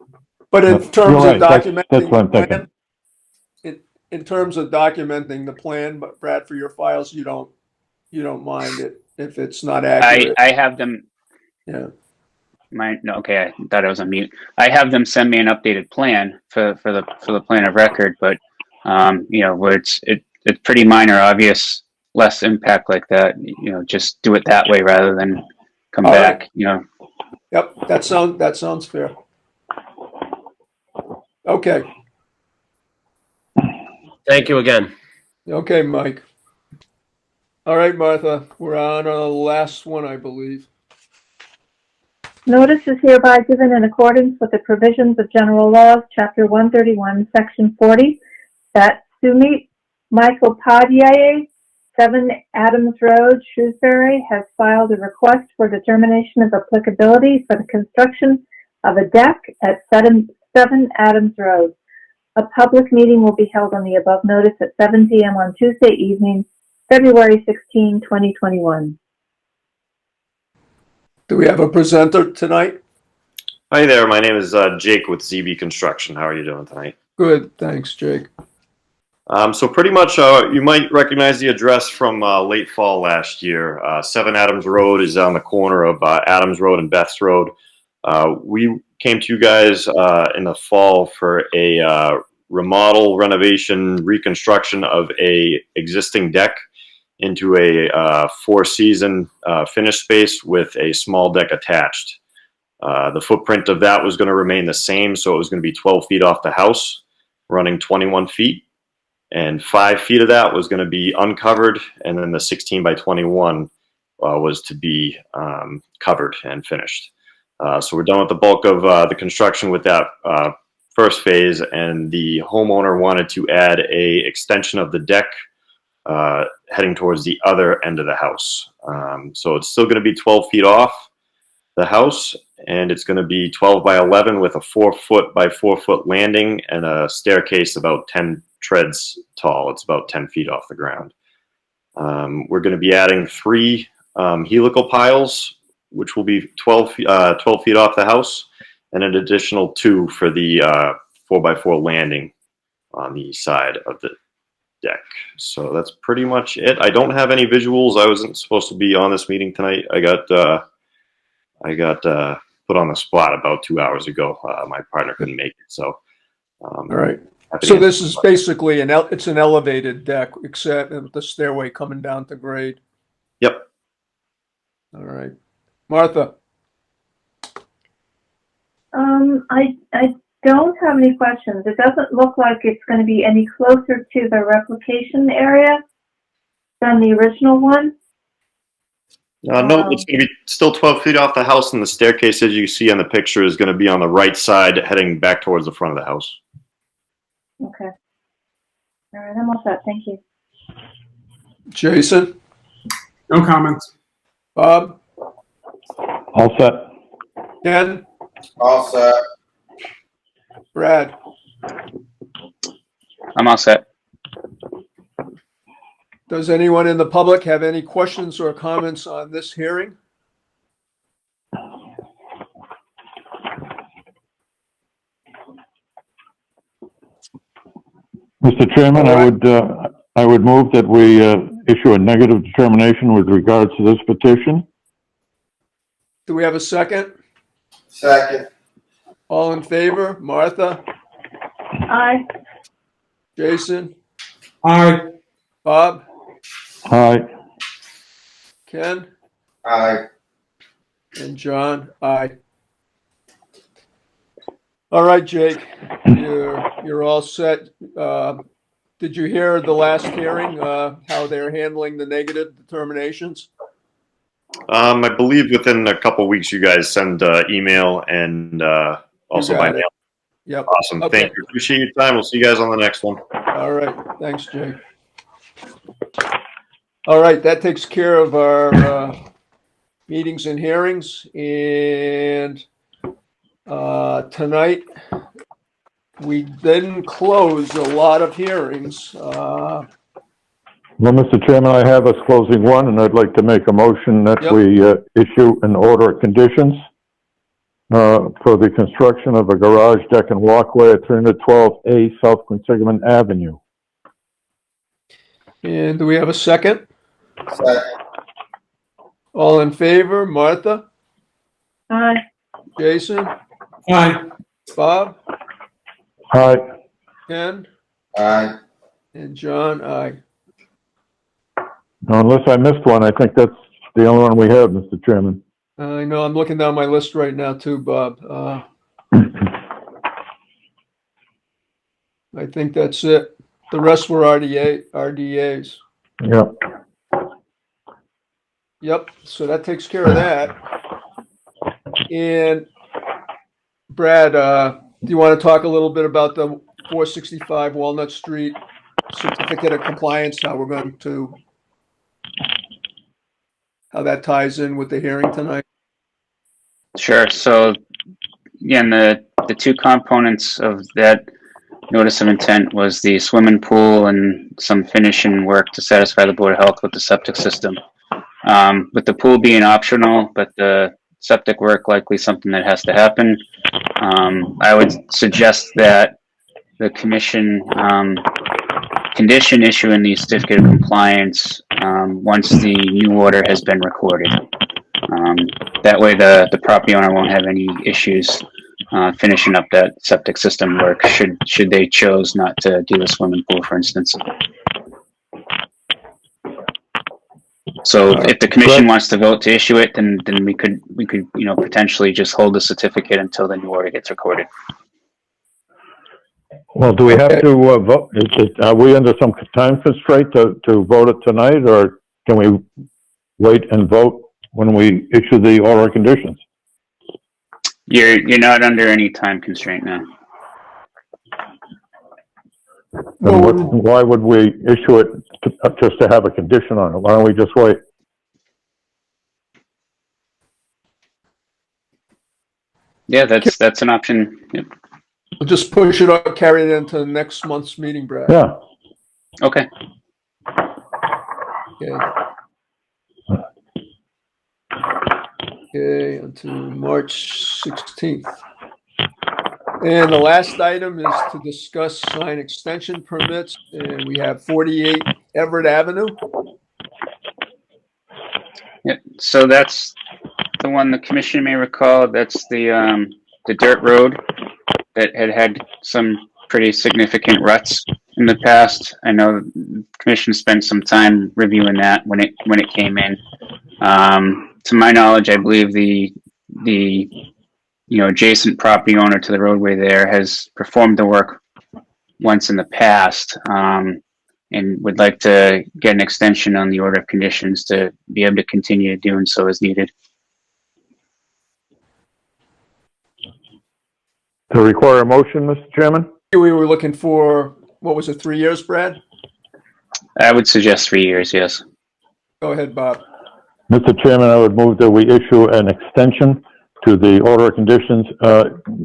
But in terms of documenting that's what I'm the thinking. plan, in terms of documenting the plan, but Brad, for your files, you don't mind it if it's not accurate. I have them. Yeah. Okay, I thought I was on mute. I have them send me an updated plan for the plan of record, but where it's pretty minor, obvious, less impact like that. Just do it that way rather than come All back. right. Yep, that sounds fair. Okay. Thank you again. Okay, Mike. All right, Martha, we're on our last one, I believe. Notice is hereby given in accordance with the provisions of General Laws, Chapter 131, Section 40, that Sumit Michael Padyaye, 7 Adams Road, Shrewsbury, has filed a request for determination of applicability for the construction of a deck at 7 Adams Road. A public meeting will be held on the above notice at 7 p.m. on Tuesday evening, February 16, 2021. Do we have a presenter tonight? Hi there, my name is Jake with ZB Construction. How are you doing tonight? Good, thanks, Jake. So pretty much you might recognize the address from late fall last year. 7 Adams Road is on the corner of Adams Road and Beth's Road. We came to you guys in the fall for a remodel, renovation, reconstruction of a existing deck into a 4-season finish space with a small deck attached. The footprint of that was going to remain the same, so it was going to be 12 feet off the house, running 21 feet, and 5 feet of that was going to be uncovered, and then the 16 by 21 was to be covered and finished. So we're done with the bulk of the construction with that first phase, and the homeowner wanted to add a extension of the deck heading towards the other end of the house. So it's still going to be 12 feet off the house, and it's going to be 12 by 11 with a 4 foot by 4 foot landing and a staircase about 10 treads tall. It's about 10 feet off the ground. We're going to be adding 3 helical piles, which will be 12 feet off the house, and an additional 2 for the 4x4 landing on the side of the deck. So that's pretty much it. I don't have any visuals. I wasn't supposed to be on this meeting tonight. I got put on the spot about 2 hours ago. My partner couldn't make it, so. All right. So this is basically it's an elevated deck, except the stairway coming down to grade. Yep. All right, Martha. I don't have any questions. It doesn't look like it's going to be any closer to the replication area than the original one. No, it's going to be still 12 feet off the house, and the staircase, as you see on the picture, is going to be on the right side, heading back towards the front of the house. Okay. All right, I'm all set. Thank you. Jason? No comments. Bob? All set. Ken? All set. Brad? I'm all set. Does anyone in the public have any questions or comments on this hearing? Mr. Chairman, I would move that we issue a negative determination with regards to this petition. Do we have a second? Second. All in favor? Martha? Aye. Jason? Aye. Bob? Aye. Ken? Aye. And John? Aye. All right, Jake, you're all set. Did you hear the last hearing, how they're handling the negative determinations? I believe within a couple weeks, you guys send email and also by mail. Yep. Awesome. Okay. Thank you. Appreciate your time. We'll see you guys on the next one. All right. Thanks, Jake. All right. That takes care of our meetings and hearings. And tonight, we didn't close a lot of hearings. Well, Mr. Chairman, I have us closing one, and I'd like to make a motion that we issue an order of conditions for the construction of a garage deck and walkway at 312A South Quinsigamond Avenue. And do we have a second? Second. All in favor? Martha? Aye. Jason? Aye. Bob? Aye. Ken? Aye. And John? Aye. Now, unless I missed one, I think that's the only one we have, Mr. Chairman. I know, I'm looking down my list right now too, Bob. I think that's it. The rest were RDAs. Yep. Yep, so that takes care of that. And Brad, do you want to talk a little bit about the 465 Walnut Street certificate of compliance, how we're going to, how that ties in with the hearing tonight? Sure. So again, the two components of that notice of intent was the swimming pool and some finishing work to satisfy the Board of Health with the septic system. With the pool being optional, but the septic work likely something that has to happen, I would suggest that the commission condition issuing the certificate of compliance once the new order has been recorded. That way the property owner won't have any issues finishing up that septic system work should they choose not to do a swimming pool, for instance. So if the commission wants to vote to issue it, then we could potentially just hold the certificate until the new order gets recorded. Well, do we have to vote? Are we under some time constraint to vote it tonight, or can we wait and vote when we issue the order of conditions? You're not under any time constraint now. Then why would we issue it just to have a condition on it? Why don't we just wait? Yeah, that's an option. Yep. We'll just push it up, carry it into next month's meeting, Brad. Yeah. Okay. Okay. Okay, until March 16th. And the last item is to discuss sign extension permits, and we have 48 Everett Avenue. Yeah, so that's the one the commission may recall. That's the dirt road that had some pretty significant ruts in the past. I know the commission spent some time reviewing that when it came in. To my knowledge, I believe the adjacent property owner to the roadway there has performed the work once in the past, and would like to get an extension on the order of conditions to be able to continue doing so as needed. To require a motion, Mr. Chairman? We were looking for, what was it, 3 years, Brad? I would suggest 3 years, yes. Go ahead, Bob. Mr. Chairman, I would move that we issue an extension to the order of conditions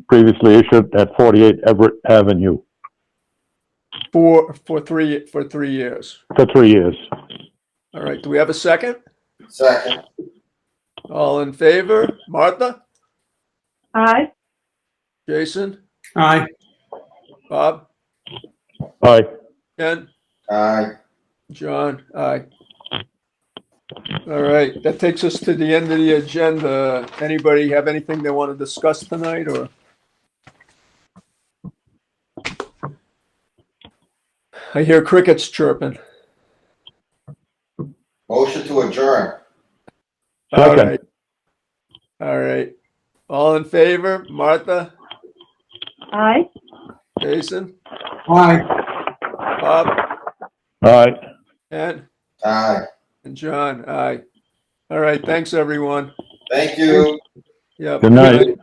previously issued at 48 Everett Avenue For 3 years. for 3 years. All right, do we have a second? Second. All in favor? Martha? Aye. Jason? Aye. Bob? Aye. Ken? Aye. John? Aye. All right, that takes us to the end of the agenda. Anybody have anything they want to discuss tonight, or? I hear crickets chirping. Motion to adjourn. All Second. right. All right. All in favor? Martha? Aye. Jason? Aye. Bob? Aye. Ken? Aye. And John? Aye. All right, thanks, everyone. Thank you. Yep. Good night.